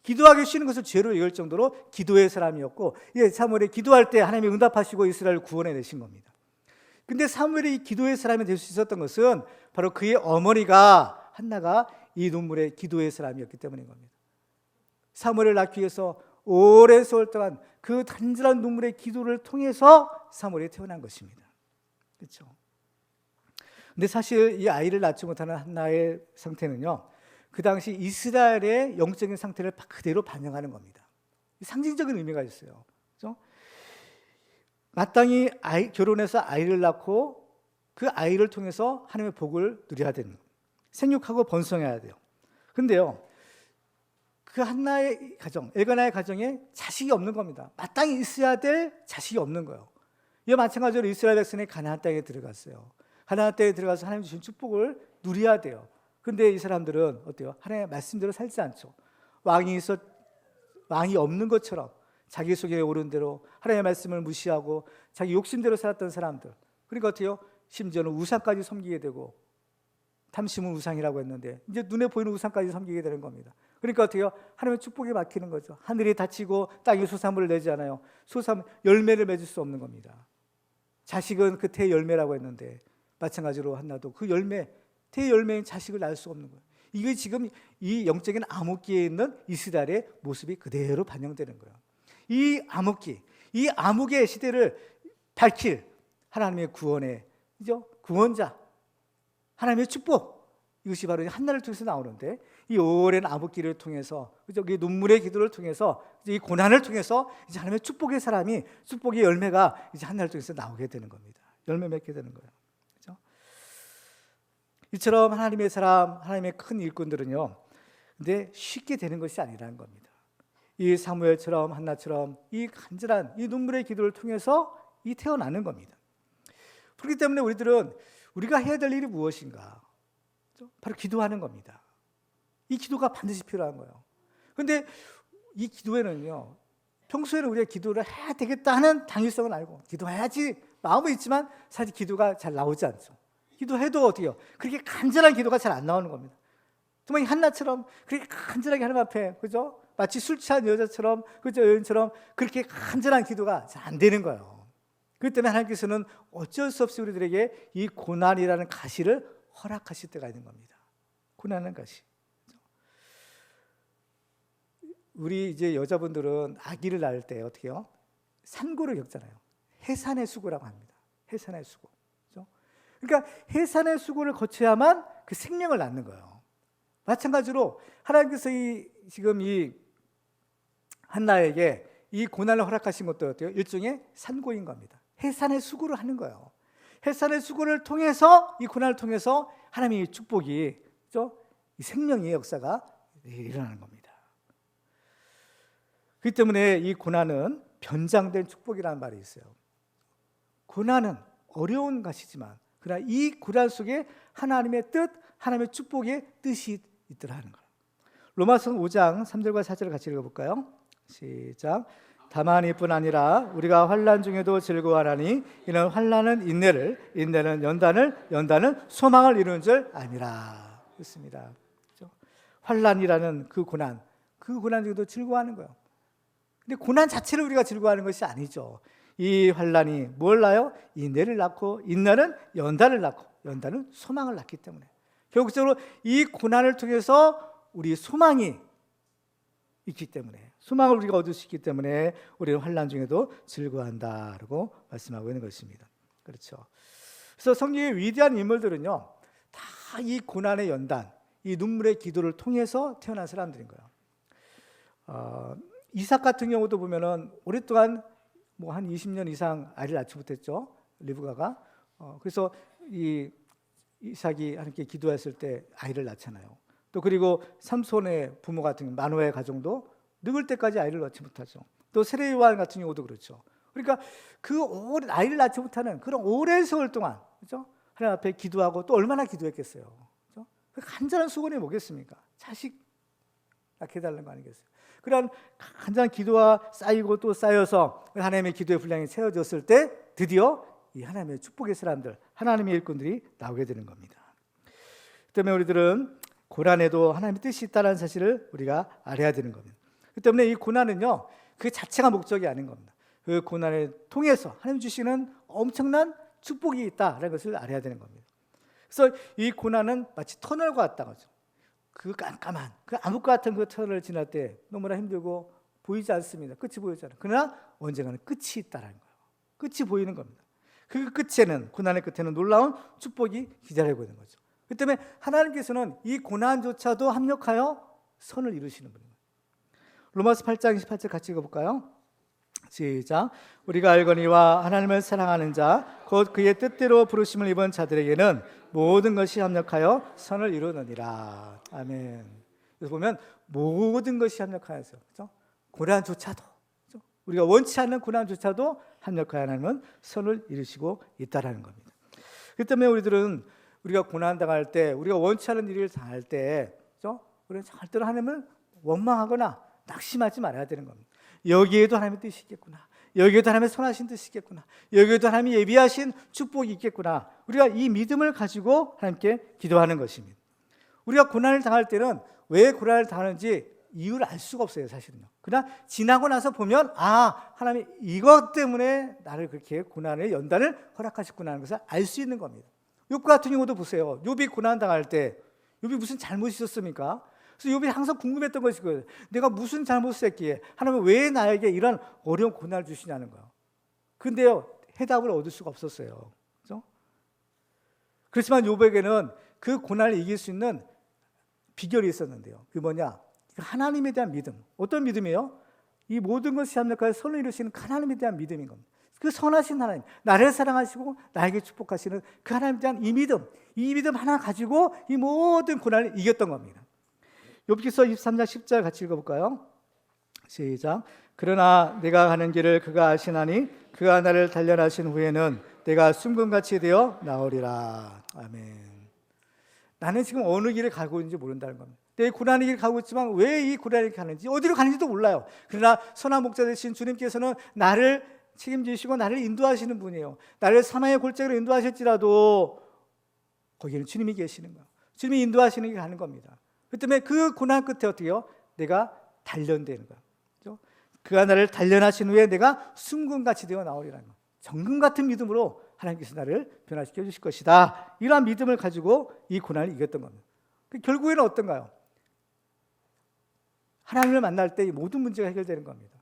기도하기 쉬는 것을 죄로 여길 정도로 기도의 사람이었고, 사무엘이 기도할 때 하나님이 응답하시고 이스라엘을 구원해 내신 겁니다. 근데 사무엘이 기도의 사람이 될 수 있었던 것은 바로 그의 어머니가 한나가 이 눈물의 기도의 사람이었기 때문인 겁니다. 사무엘을 낳기 위해서 오랜 세월 동안 그 단절한 눈물의 기도를 통해서 사무엘이 태어난 것입니다. 그렇죠? 근데 사실 이 아이를 낳지 못하는 한나의 상태는요, 그 당시 이스라엘의 영적인 상태를 그대로 반영하는 겁니다. 상징적인 의미가 있어요. 그렇죠? 마땅히 결혼해서 아이를 낳고 그 아이를 통해서 하나님의 복을 누려야 되는 거예요. 생육하고 번성해야 돼요. 근데요, 그 한나의 가정, 엘가나의 가정에 자식이 없는 겁니다. 마땅히 있어야 될 자식이 없는 거예요. 이와 마찬가지로 이스라엘 백성이 가나안 땅에 들어갔어요. 가나안 땅에 들어가서 하나님 주신 축복을 누려야 돼요. 그런데 이 사람들은 어때요? 하나님의 말씀대로 살지 않죠. 왕이 없는 것처럼 자기 속에 오른 대로 하나님의 말씀을 무시하고 자기 욕심대로 살았던 사람들. 그러니까 어때요? 심지어는 우상까지 섬기게 되고, 탐심은 우상이라고 했는데 이제 눈에 보이는 우상까지 섬기게 되는 겁니다. 그러니까 어때요? 하나님의 축복이 막히는 거죠. 하늘이 닫히고 땅이 소산물을 내지 않아요. 열매를 맺을 수 없는 겁니다. 자식은 그 태 열매라고 했는데 마찬가지로 한나도 그 열매, 태 열매인 자식을 낳을 수 없는 거예요. 이게 지금 이 영적인 암흑기에 있는 이스라엘의 모습이 그대로 반영되는 거예요. 이 암흑의 시대를 밝힐 하나님의 구원자, 하나님의 축복, 이것이 바로 한나를 통해서 나오는데, 이 오랜 암흑기를 통해서, 그죠? 이 눈물의 기도를 통해서, 이 고난을 통해서 이제 하나님의 축복의 사람이, 축복의 열매가 이제 한나를 통해서 나오게 되는 겁니다. 열매 맺게 되는 거예요. 그죠? 이처럼 하나님의 사람, 하나님의 큰 일꾼들은요, 근데 쉽게 되는 것이 아니라는 겁니다. 이 사무엘처럼 한나처럼 이 간절한 이 눈물의 기도를 통해서 이 태어나는 겁니다. 그렇기 때문에 우리가 해야 될 일이 무엇인가? 바로 기도하는 겁니다. 이 기도가 반드시 필요한 거예요. 그런데 이 기도에는요, 평소에는 우리가 기도를 해야 되겠다 하는 당위성은 알고 기도해야지 마음은 있지만 사실 기도가 잘 나오지 않죠. 기도해도 어떻게요? 그렇게 간절한 기도가 잘 안 나오는 겁니다. 정말 한나처럼 그렇게 간절하게 하나님 앞에, 그죠? 마치 술 취한 여자처럼, 그죠? 여인처럼 그렇게 간절한 기도가 잘 안 되는 거예요. 그렇기 때문에 하나님께서는 어쩔 수 없이 우리들에게 이 고난이라는 가시를 허락하실 때가 있는 겁니다. 고난은 가시. 우리 이제 여자분들은 아기를 낳을 때 어떻게 해요? 산고를 겪잖아요. 해산의 수고라고 합니다. 해산의 수고. 그렇죠? 그러니까 해산의 수고를 거쳐야만 그 생명을 낳는 거예요. 마찬가지로 하나님께서 지금 이 한나에게 이 고난을 허락하신 것도 어때요? 일종의 산고인 겁니다. 해산의 수고를 하는 거예요. 해산의 수고를 통해서, 이 고난을 통해서 하나님의 축복이, 그렇죠? 이 생명의 역사가 일어나는 겁니다. 그렇기 때문에 이 고난은 변장된 축복이라는 말이 있어요. 고난은 어려운 것이지만 그러나 이 고난 속에 하나님의 뜻, 하나님의 축복의 뜻이 있더라는 거예요. 로마서 5장 3절과 4절을 같이 읽어볼까요? 시작. 다만 이뿐 아니라 우리가 환난 중에도 즐거워하나니 이는 환난은 인내를, 인내는 연단을, 연단은 소망을 이루는 줄 아니라. 그렇습니다. 그렇죠? 환난이라는 그 고난 중에도 즐거워하는 거예요. 근데 고난 자체를 우리가 즐거워하는 것이 아니죠. 이 환난이 뭘 낳아요? 인내를 낳고, 인내는 연단을 낳고, 연단은 소망을 낳기 때문에 결국적으로 이 고난을 통해서 우리 소망이 있기 때문에, 소망을 우리가 얻을 수 있기 때문에 우리는 환난 중에도 즐거워한다라고 말씀하고 있는 것입니다. 그렇죠. 그래서 성경의 위대한 인물들은요, 다 이 고난의 연단, 이 눈물의 기도를 통해서 태어난 사람들인 거예요. 이삭 같은 경우도 보면은 오랫동안 뭐 한 20년 이상 아이를 낳지 못했죠. 리브가가. 그래서 이 이삭이 하나님께 기도했을 때 아이를 낳잖아요. 또 그리고 삼손의 부모 같은 마노아의 가정도 늙을 때까지 아이를 낳지 못하죠. 또 세례 요한 같은 경우도 그렇죠. 그러니까 그 오랜 아이를 낳지 못하는 그런 오랜 세월 동안, 그렇죠? 하나님 앞에 기도하고 또 얼마나 기도했겠어요. 그렇죠? 간절한 수건이 뭐겠습니까? 자식 낳게 해달라는 거 아니겠어요? 그런 간절한 기도가 쌓이고 또 쌓여서 하나님의 기도의 분량이 채워졌을 때 드디어 이 하나님의 축복의 사람들, 하나님의 일꾼들이 나오게 되는 겁니다. 그 때문에 우리들은 고난에도 하나님의 뜻이 있다는 사실을 우리가 알아야 되는 겁니다. 그 때문에 이 고난은요, 그 자체가 목적이 아닌 겁니다. 그 고난을 통해서 하나님 주시는 엄청난 축복이 있다는 것을 알아야 되는 겁니다. 그래서 이 고난은 마치 터널과 같다는 거죠. 그 깜깜한, 그 암흑 같은 그 터널을 지날 때 너무나 힘들고 보이지 않습니다. 끝이 보이지 않아요. 그러나 언젠가는 끝이 있다는 거예요. 끝이 보이는 겁니다. 그 끝에는, 고난의 끝에는 놀라운 축복이 기다리고 있는 거죠. 그 때문에 하나님께서는 이 고난조차도 합력하여 선을 이루시는 분입니다. 로마서 8장 28절 같이 읽어볼까요? 시작. 우리가 알거니와 하나님을 사랑하는 자, 곧 그의 뜻대로 부르심을 입은 자들에게는 모든 것이 합력하여 선을 이루느니라. 아멘. 그래서 보면 모든 것이 합력하여서, 그렇죠? 고난조차도, 그렇죠? 우리가 원치 않는 고난조차도 합력하여 하나님은 선을 이루시고 있다라는 겁니다. 그렇기 때문에 우리가 고난 당할 때, 우리가 원치 않은 일을 당할 때, 그렇죠? 우리는 절대로 하나님을 원망하거나 낙심하지 말아야 되는 겁니다. 여기에도 하나님의 뜻이 있겠구나. 여기에도 하나님의 선하신 뜻이 있겠구나. 여기에도 하나님이 예비하신 축복이 있겠구나. 우리가 이 믿음을 가지고 하나님께 기도하는 것입니다. 우리가 고난을 당할 때는 왜 고난을 당하는지 이유를 알 수가 없어요, 사실은요. 그러나 지나고 나서 보면 하나님 이것 때문에 나를 그렇게 고난의 연단을 허락하셨구나 하는 것을 알 수 있는 겁니다. 욥 같은 경우도 보세요. 욥이 고난 당할 때 욥이 무슨 잘못이 있었습니까? 그래서 욥이 항상 궁금했던 것이 거예요. 내가 무슨 잘못을 했기에 하나님은 왜 나에게 이런 어려운 고난을 주시냐는 거예요. 그런데요, 해답을 얻을 수가 없었어요. 그렇죠? 그렇지만 욥에게는 그 고난을 이길 수 있는 비결이 있었는데요. 그게 뭐냐? 하나님에 대한 믿음. 어떤 믿음이에요? 이 모든 것이 합력하여 선을 이루시는 하나님에 대한 믿음인 겁니다. 그 선하신 하나님, 나를 사랑하시고 나에게 축복하시는 그 하나님에 대한 이 믿음 하나 가지고 이 모든 고난을 이겼던 겁니다. 욥기서 23장 10절 같이 읽어볼까요? 시작. 그러나 내가 가는 길을 그가 아시나니 그가 나를 단련하신 후에는 내가 순금같이 되어 나오리라. 아멘. 나는 지금 어느 길을 가고 있는지 모른다는 겁니다. 내 고난의 길을 가고 있지만 왜 이 고난을 가는지, 어디로 가는지도 몰라요. 그러나 선한 목자 되신 주님께서는 나를 책임지시고 나를 인도하시는 분이에요. 나를 사망의 골짜기로 인도하실지라도 거기는 주님이 계시는 거예요. 주님이 인도하시는 길 가는 겁니다. 그 때문에 그 고난 끝에 어떻게 해요? 내가 단련되는 거예요. 그렇죠? 그가 나를 단련하신 후에 내가 순금같이 되어 나오리라는 거예요. 정금 같은 믿음으로 하나님께서 나를 변화시켜 주실 것이다. 이러한 믿음을 가지고 이 고난을 이겼던 겁니다. 결국에는 어떤가요? 하나님을 만날 때 이 모든 문제가 해결되는 겁니다.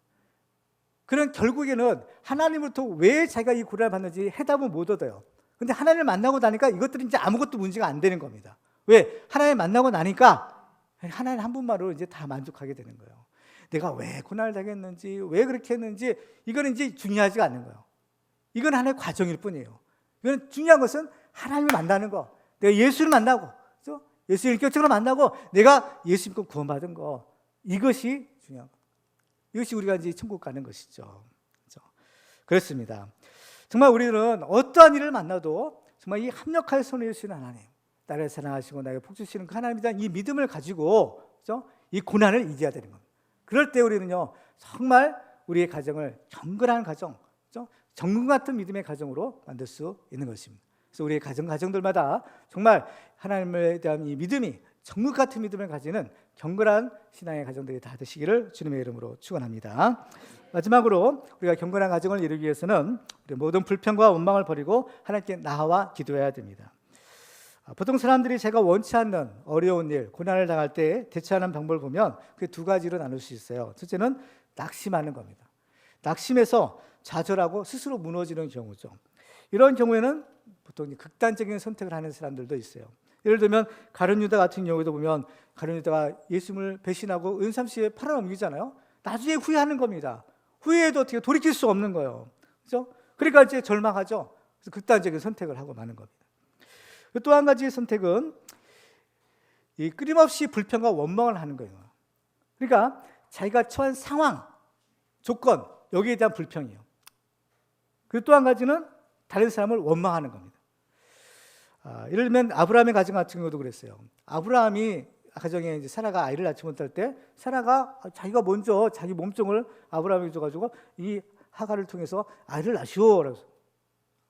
그런 결국에는 하나님으로부터 왜 자기가 이 고난을 받는지 해답은 못 얻어요. 근데 하나님을 만나고 나니까 이것들이 이제 아무것도 문제가 안 되는 겁니다. 왜? 하나님을 만나고 나니까 하나님 한 분만으로 이제 다 만족하게 되는 거예요. 내가 왜 고난을 당했는지, 왜 그렇게 했는지, 이거는 이제 중요하지가 않는 거예요. 이건 하나의 과정일 뿐이에요. 이건 중요한 것은 하나님을 만나는 거. 내가 예수를 만나고, 그렇죠? 예수를 인격적으로 만나고, 내가 예수 믿고 구원받은 거. 이것이 중요한 거. 이것이 우리가 이제 천국 가는 것이죠. 그렇죠? 그렇습니다. 정말 우리는 어떠한 일을 만나도 정말 이 합력하여 손을 주시는 하나님, 나를 사랑하시고 나에게 복 주시는 그 하나님에 대한 이 믿음을 가지고, 그렇죠? 이 고난을 이겨야 되는 겁니다. 그럴 때 우리는요, 정말 우리의 가정을 경건한 가정, 그렇죠? 정금 같은 믿음의 가정으로 만들 수 있는 것입니다. 그래서 우리의 가정들마다 정말 하나님에 대한 이 믿음이 정금 같은 믿음을 가지는 경건한 신앙의 가정들이 다 되시기를 주님의 이름으로 축원합니다. 마지막으로 우리가 경건한 가정을 이루기 위해서는 우리 모든 불평과 원망을 버리고 하나님께 나와 기도해야 됩니다. 보통 사람들이 제가 원치 않는 어려운 일, 고난을 당할 때 대처하는 방법을 보면 그 두 가지로 나눌 수 있어요. 첫째는 낙심하는 겁니다. 낙심해서 좌절하고 스스로 무너지는 경우죠. 이런 경우에는 보통 극단적인 선택을 하는 사람들도 있어요. 예를 들면 가룟 유다 같은 경우도 보면 가룟 유다가 예수님을 배신하고 은삼시에 팔아넘기잖아요. 나중에 후회하는 겁니다. 후회해도 어떻게 돌이킬 수 없는 거예요. 그렇죠? 그러니까 이제 절망하죠. 그래서 극단적인 선택을 하고 마는 겁니다. 또 한 가지의 선택은 이 끊임없이 불평과 원망을 하는 거예요. 그러니까 자기가 처한 상황, 조건, 여기에 대한 불평이에요. 그리고 또 한 가지는 다른 사람을 원망하는 겁니다. 예를 들면 아브라함의 가정 같은 경우도 그랬어요. 아브라함이 가정에 이제 사라가 아이를 낳지 못할 때 사라가 자기가 먼저 자기 몸종을 아브라함에게 줘가지고 이 하갈을 통해서 아이를 낳으시오. 그래서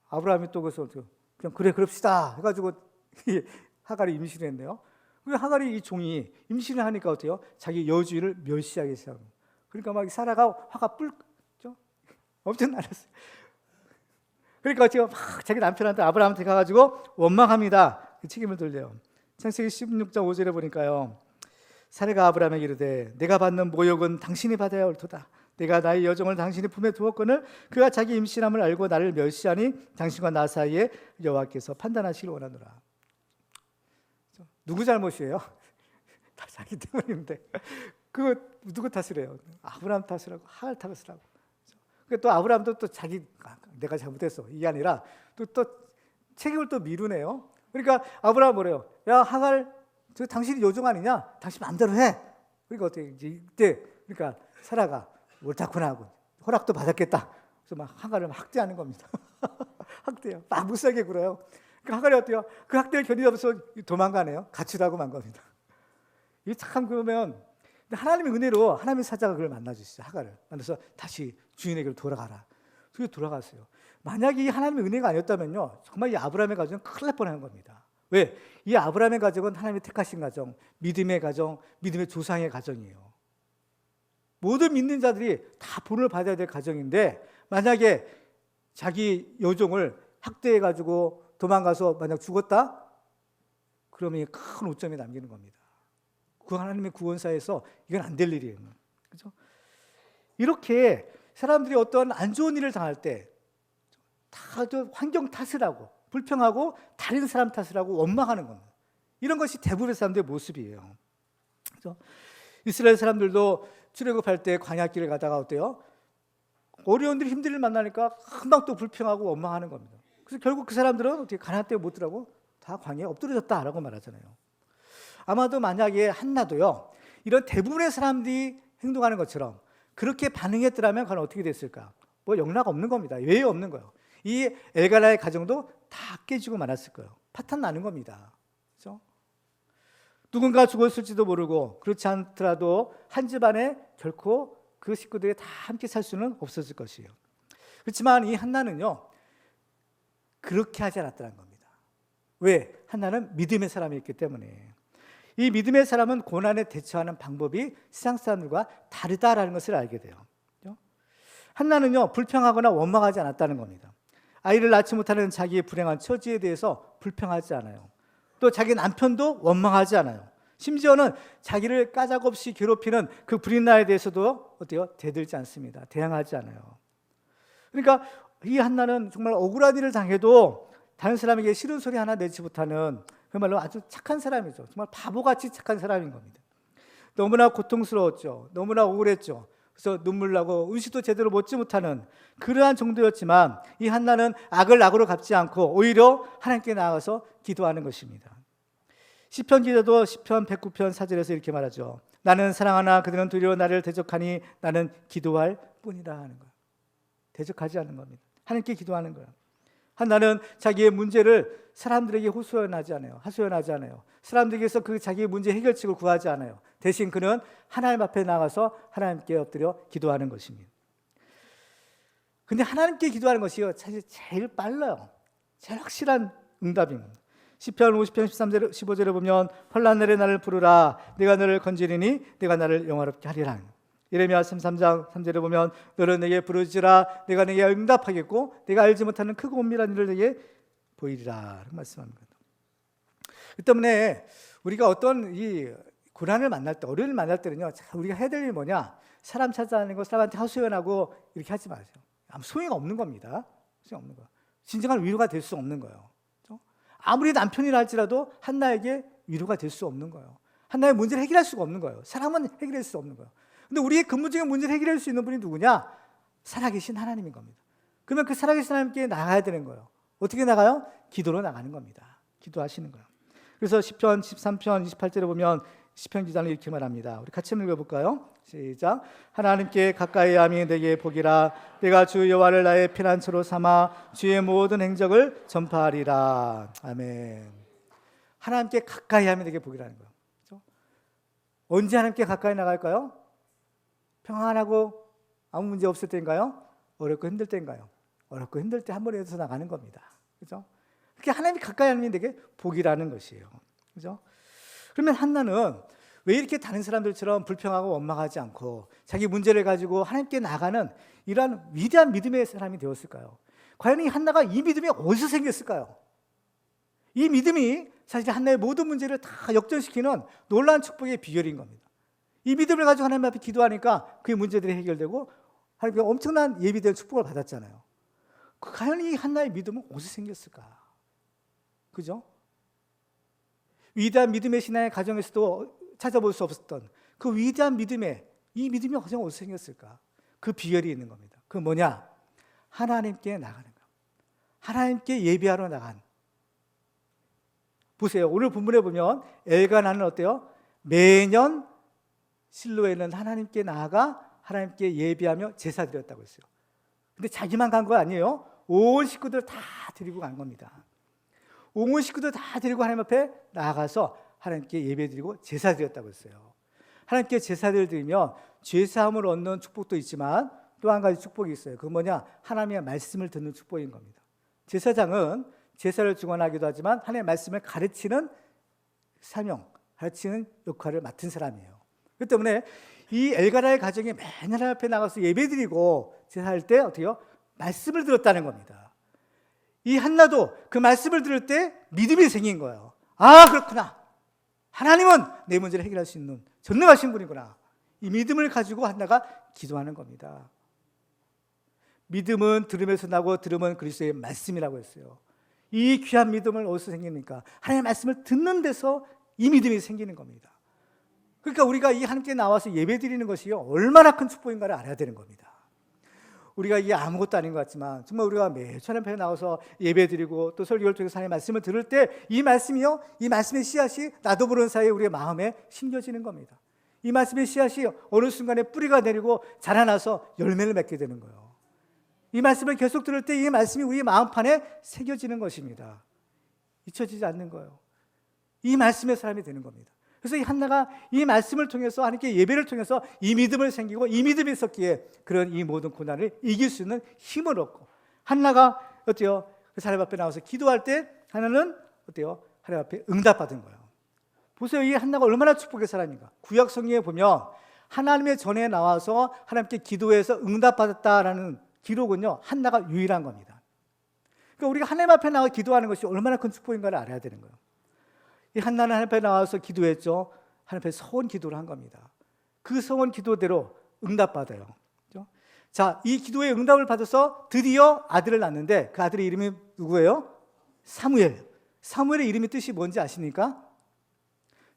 아브라함이 또 그래서 그냥 그래 그럽시다 해가지고 하갈이 임신을 했네요. 그리고 하갈이 이 종이 임신을 하니까 어때요? 자기 여주인을 멸시하기 시작합니다. 그러니까 막 사라가 화가 뿔죠? 엄청 날았어요. 그러니까 제가 막 자기 남편한테 아브라함한테 가가지고 원망합니다. 그 책임을 돌려요. 창세기 16장 5절에 보니까요. 사라가 아브라함에게 이르되 내가 받는 모욕은 당신이 받아야 옳도다. 내가 나의 여종을 당신의 품에 두었거늘 그가 자기 임신함을 알고 나를 멸시하니 당신과 나 사이에 여호와께서 판단하시길 원하노라. 누구 잘못이에요? 다 자기 때문인데 그거 누구 탓을 해요? 아브라함 탓을 하고 하갈 탓을 하고. 또 아브라함도 또 자기 내가 잘못했어 이게 아니라 또 책임을 또 미루네요. 그러니까 아브라함 뭐래요? 야 하갈 저 당신이 여종 아니냐? 당신 마음대로 해. 그러니까 어떻게 이때 그러니까 사라가 옳다구나 하고 허락도 받았겠다. 그래서 막 하갈을 학대하는 겁니다. 학대요. 막 무시하게 굴어요. 그 하갈이 어때요? 그 학대를 견디면서 도망가네요. 가출하고 만 겁니다. 이게 참 그러면 하나님의 은혜로 하나님의 사자가 그걸 만나주시죠. 하갈을 만나서 다시 주인에게로 돌아가라. 그게 돌아갔어요. 만약에 이 하나님의 은혜가 아니었다면요, 정말 이 아브라함의 가정은 큰일 날 뻔한 겁니다. 왜? 이 아브라함의 가정은 하나님의 택하신 가정, 믿음의 가정, 믿음의 조상의 가정이에요. 모든 믿는 자들이 다 본을 받아야 될 가정인데 만약에 자기 여종을 학대해가지고 도망가서 만약 죽었다? 그러면 큰 오점이 남기는 겁니다. 그 하나님의 구원사에서 이건 안 될 일이에요. 그렇죠? 이렇게 사람들이 어떤 안 좋은 일을 당할 때 다 환경 탓을 하고 불평하고 다른 사람 탓을 하고 원망하는 겁니다. 이런 것이 대부분의 사람들의 모습이에요. 그렇죠? 이스라엘 사람들도 출애굽할 때 광야길을 가다가 어때요? 어려운 일 힘든 일 만나니까 금방 또 불평하고 원망하는 겁니다. 그래서 결국 그 사람들은 어떻게 가나안 땅에 못 들어가고 다 광야에 엎드려졌다라고 말하잖아요. 아마도 만약에 한나도요 이런 대부분의 사람들이 행동하는 것처럼 그렇게 반응했더라면 과연 어떻게 됐을까? 뭐 영락 없는 겁니다. 왜 없는 거예요? 이 엘가나의 가정도 다 깨지고 말았을 거예요. 파탄 나는 겁니다. 그렇죠? 누군가 죽었을지도 모르고 그렇지 않더라도 한 집안에 결코 그 식구들이 다 함께 살 수는 없었을 것이에요. 그렇지만 이 한나는요 그렇게 하지 않았다는 겁니다. 왜? 한나는 믿음의 사람이었기 때문에. 이 믿음의 사람은 고난에 대처하는 방법이 세상 사람들과 다르다라는 것을 알게 돼요. 한나는요 불평하거나 원망하지 않았다는 겁니다. 아이를 낳지 못하는 자기의 불행한 처지에 대해서 불평하지 않아요. 또 자기 남편도 원망하지 않아요. 심지어는 자기를 까닭없이 괴롭히는 그 브릿나에 대해서도 어때요? 대들지 않습니다. 대항하지 않아요. 그러니까 이 한나는 정말 억울한 일을 당해도 다른 사람에게 싫은 소리 하나 내지 못하는 그야말로 아주 착한 사람이죠. 정말 바보같이 착한 사람인 겁니다. 너무나 고통스러웠죠. 너무나 억울했죠. 그래서 눈물 나고 음식도 제대로 먹지 못하는 그러한 정도였지만 이 한나는 악을 악으로 갚지 않고 오히려 하나님께 나아가서 기도하는 것입니다. 시편 기자도 시편 109편 4절에서 이렇게 말하죠. 나는 사랑하나 그들은 도리어 나를 대적하니 나는 기도할 뿐이라 하는 거예요. 대적하지 않는 겁니다. 하나님께 기도하는 거예요. 한나는 자기의 문제를 사람들에게 하소연하지 않아요. 사람들에게서 그 자기의 문제 해결책을 구하지 않아요. 대신 그는 하나님 앞에 나가서 하나님께 엎드려 기도하는 것입니다. 근데 하나님께 기도하는 것이 사실 제일 빨라요. 제일 확실한 응답입니다. 시편 50편 13절 15절에 보면 환난 날에 나를 부르라 내가 너를 건지리니 내가 나를 영화롭게 하리라. 예레미야 33장 3절에 보면 너는 내게 부르짖으라 내가 내게 응답하겠고 내가 알지 못하는 크고 은밀한 일을 내게 보이리라 말씀합니다. 그 때문에 우리가 어떤 이 고난을 만날 때 어려움을 만날 때는요 우리가 해야 될 일이 뭐냐 사람 찾아다니고 사람한테 하소연하고 이렇게 하지 마세요. 아무 소용이 없는 겁니다. 소용 없는 거예요. 진정한 위로가 될 수 없는 거예요. 아무리 남편이라 할지라도 한나에게 위로가 될 수 없는 거예요. 한나의 문제를 해결할 수가 없는 거예요. 사람은 해결할 수 없는 거예요. 근데 우리의 근본적인 문제를 해결할 수 있는 분이 누구냐? 살아계신 하나님인 겁니다. 그러면 그 살아계신 하나님께 나가야 되는 거예요. 어떻게 나가요? 기도로 나가는 겁니다. 기도하시는 거예요. 그래서 시편 13편 28절에 보면 시편 기자는 이렇게 말합니다. 우리 같이 읽어볼까요? 시작. 하나님께 가까이 함이 내게 복이라 내가 주 여호와를 나의 피난처로 삼아 주의 모든 행적을 전파하리라. 아멘. 하나님께 가까이 함이 내게 복이라는 거예요. 그렇죠? 언제 하나님께 가까이 나갈까요? 평안하고 아무 문제 없을 때인가요? 어렵고 힘들 때인가요? 어렵고 힘들 때 한 번에 해서 나가는 겁니다. 그렇죠? 그게 하나님이 가까이 하는 되게 복이라는 것이에요. 그렇죠? 그러면 한나는 왜 이렇게 다른 사람들처럼 불평하고 원망하지 않고 자기 문제를 가지고 하나님께 나가는 이러한 위대한 믿음의 사람이 되었을까요? 과연 이 한나가 이 믿음이 어디서 생겼을까요? 이 믿음이 사실 한나의 모든 문제를 다 역전시키는 놀라운 축복의 비결인 겁니다. 이 믿음을 가지고 하나님 앞에 기도하니까 그의 문제들이 해결되고 하나님께 엄청난 예비된 축복을 받았잖아요. 과연 이 한나의 믿음은 어디서 생겼을까? 그죠? 위대한 믿음의 신앙의 가정에서도 찾아볼 수 없었던 그 위대한 믿음의 이 믿음이 어디서 생겼을까? 그 비결이 있는 겁니다. 그 뭐냐? 하나님께 나가는 거. 하나님께 예배하러 나간. 보세요. 오늘 본문에 보면 엘가나는 어때요? 매년 실로에는 하나님께 나아가 하나님께 예배하며 제사 드렸다고 했어요. 근데 자기만 간 거 아니에요. 온 식구들 다 데리고 간 겁니다. 온 식구들 다 데리고 하나님 앞에 나아가서 하나님께 예배드리고 제사 드렸다고 했어요. 하나님께 제사를 드리면 죄사함을 얻는 축복도 있지만 또 한 가지 축복이 있어요. 그건 뭐냐? 하나님의 말씀을 듣는 축복인 겁니다. 제사장은 제사를 주관하기도 하지만 하나님의 말씀을 가르치는 사명, 가르치는 역할을 맡은 사람이에요. 그렇기 때문에 이 엘가나의 가정이 매년 하나님 앞에 나가서 예배드리고 제사할 때 어떻게요? 말씀을 들었다는 겁니다. 이 한나도 그 말씀을 들을 때 믿음이 생긴 거예요. 아, 그렇구나. 하나님은 내 문제를 해결할 수 있는 전능하신 분이구나. 이 믿음을 가지고 한나가 기도하는 겁니다. 믿음은 들음에서 나고 들음은 그리스도의 말씀이라고 했어요. 이 귀한 믿음을 어디서 생깁니까? 하나님의 말씀을 듣는 데서 이 믿음이 생기는 겁니다. 그러니까 우리가 이 하나님께 나와서 예배드리는 것이 얼마나 큰 축복인가를 알아야 되는 겁니다. 우리가 이게 아무것도 아닌 것 같지만 정말 우리가 매주 하나님 앞에 나와서 예배드리고 또 설교를 통해서 하나님의 말씀을 들을 때 이 말씀이요, 이 말씀의 씨앗이 나도 모르는 사이에 우리의 마음에 심겨지는 겁니다. 이 말씀의 씨앗이 어느 순간에 뿌리가 내리고 자라나서 열매를 맺게 되는 거예요. 이 말씀을 계속 들을 때 이 말씀이 우리 마음판에 새겨지는 것입니다. 잊혀지지 않는 거예요. 이 말씀의 사람이 되는 겁니다. 그래서 이 한나가 이 말씀을 통해서 하나님께 예배를 통해서 이 믿음을 생기고 이 믿음이 있었기에 그런 이 모든 고난을 이길 수 있는 힘을 얻고 한나가 어때요? 그 하나님 앞에 나와서 기도할 때 하나는 어때요? 하나님 앞에 응답받은 거예요. 보세요. 이 한나가 얼마나 축복의 사람인가. 구약 성경에 보면 하나님의 전에 나와서 하나님께 기도해서 응답받았다라는 기록은요, 한나가 유일한 겁니다. 그러니까 우리가 하나님 앞에 나와 기도하는 것이 얼마나 큰 축복인가를 알아야 되는 거예요. 이 한나는 하나님 앞에 나와서 기도했죠. 하나님 앞에 서원 기도를 한 겁니다. 그 서원 기도대로 응답받아요. 그렇죠? 자, 이 기도의 응답을 받아서 드디어 아들을 낳는데 그 아들의 이름이 누구예요? 사무엘. 사무엘의 이름의 뜻이 뭔지 아십니까?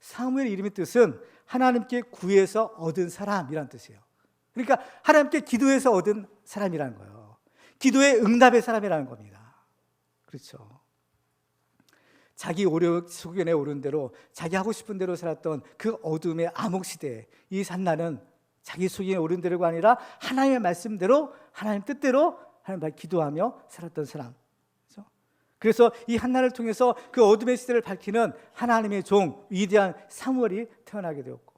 사무엘의 이름의 뜻은 하나님께 구해서 얻은 사람이라는 뜻이에요. 그러니까 하나님께 기도해서 얻은 사람이라는 거예요. 기도의 응답의 사람이라는 겁니다. 그렇죠. 자기 소견에 오른 대로 자기 하고 싶은 대로 살았던 그 어둠의 암흑 시대에 이 한나는 자기 소견에 오른 대로가 아니라 하나님의 말씀대로 하나님 뜻대로 하나님 앞에 기도하며 살았던 사람. 그래서 이 한나를 통해서 그 어둠의 시대를 밝히는 하나님의 종 위대한 사무엘이 태어나게 되었고,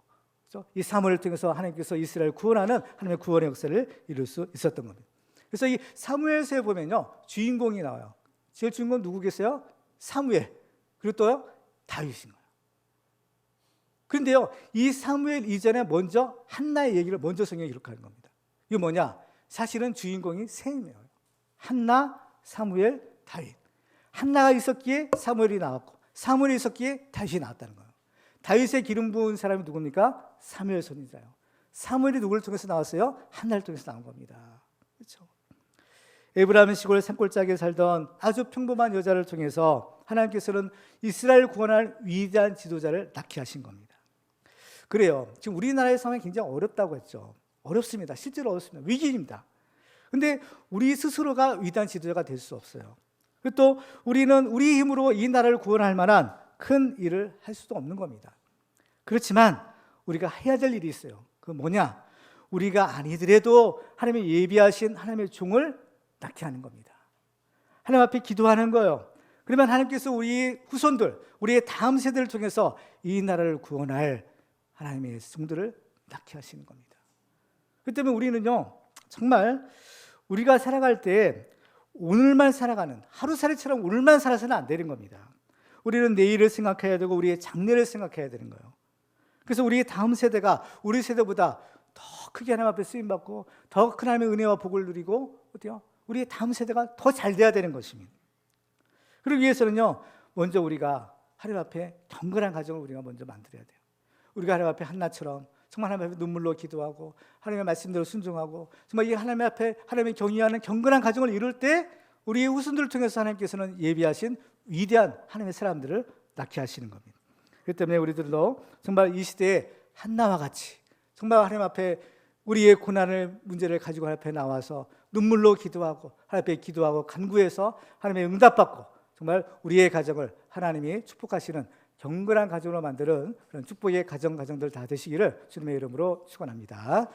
그렇죠? 이 사무엘을 통해서 하나님께서 이스라엘을 구원하는 하나님의 구원의 역사를 이룰 수 있었던 겁니다. 그래서 이 사무엘서에 보면요, 주인공이 나와요. 제일 주인공 누구겠어요? 사무엘. 그리고 또요, 다윗인 거예요. 그런데요, 이 사무엘 이전에 먼저 한나의 얘기를 먼저 성경에 기록하는 겁니다. 이게 뭐냐? 사실은 주인공이 세 명이에요. 한나, 사무엘, 다윗. 한나가 있었기에 사무엘이 나왔고, 사무엘이 있었기에 다윗이 나왔다는 거예요. 다윗의 기름 부은 사람이 누굽니까? 사무엘 선지자예요. 사무엘이 누구를 통해서 나왔어요? 한나를 통해서 나온 겁니다. 그렇죠? 에브라임 시골 산골짜기에 살던 아주 평범한 여자를 통해서 하나님께서는 이스라엘 구원할 위대한 지도자를 낳게 하신 겁니다. 그래요. 지금 우리나라의 상황이 굉장히 어렵다고 했죠. 어렵습니다. 실제로 어렵습니다. 위기입니다. 그런데 우리 스스로가 위대한 지도자가 될 수 없어요. 그리고 또 우리는 우리 힘으로 이 나라를 구원할 만한 큰 일을 할 수도 없는 겁니다. 그렇지만 우리가 해야 될 일이 있어요. 그건 뭐냐? 우리가 아니더라도 하나님의 예비하신 하나님의 종을 낳게 하는 겁니다. 하나님 앞에 기도하는 거예요. 그러면 하나님께서 우리 후손들, 우리의 다음 세대를 통해서 이 나라를 구원할 하나님의 종들을 낳게 하시는 겁니다. 그렇기 때문에 우리는요, 정말 우리가 살아갈 때 오늘만 살아가는, 하루살이처럼 오늘만 살아서는 안 되는 겁니다. 우리는 내일을 생각해야 되고 우리의 장래를 생각해야 되는 거예요. 그래서 우리의 다음 세대가 우리 세대보다 더 크게 하나님 앞에 쓰임받고 더 큰 하나님의 은혜와 복을 누리고 어때요? 우리의 다음 세대가 더 잘 돼야 되는 것입니다. 그러기 위해서는요, 먼저 우리가 하나님 앞에 경건한 가정을 우리가 먼저 만들어야 돼요. 우리가 하나님 앞에 한나처럼 정말 하나님 앞에 눈물로 기도하고 하나님의 말씀대로 순종하고 정말 이 하나님 앞에 하나님의 경외하는 경건한 가정을 이룰 때 우리의 후손들을 통해서 하나님께서는 예비하신 위대한 하나님의 사람들을 낳게 하시는 겁니다. 그렇기 때문에 우리들도 정말 이 시대에 한나와 같이 정말 하나님 앞에 우리의 고난을 문제를 가지고 하나님 앞에 나와서 눈물로 기도하고 하나님 앞에 기도하고 간구해서 하나님의 응답받고 정말 우리의 가정을 하나님이 축복하시는 경건한 가정으로 만드는 그런 축복의 가정들 다 되시기를 주님의 이름으로 축원합니다.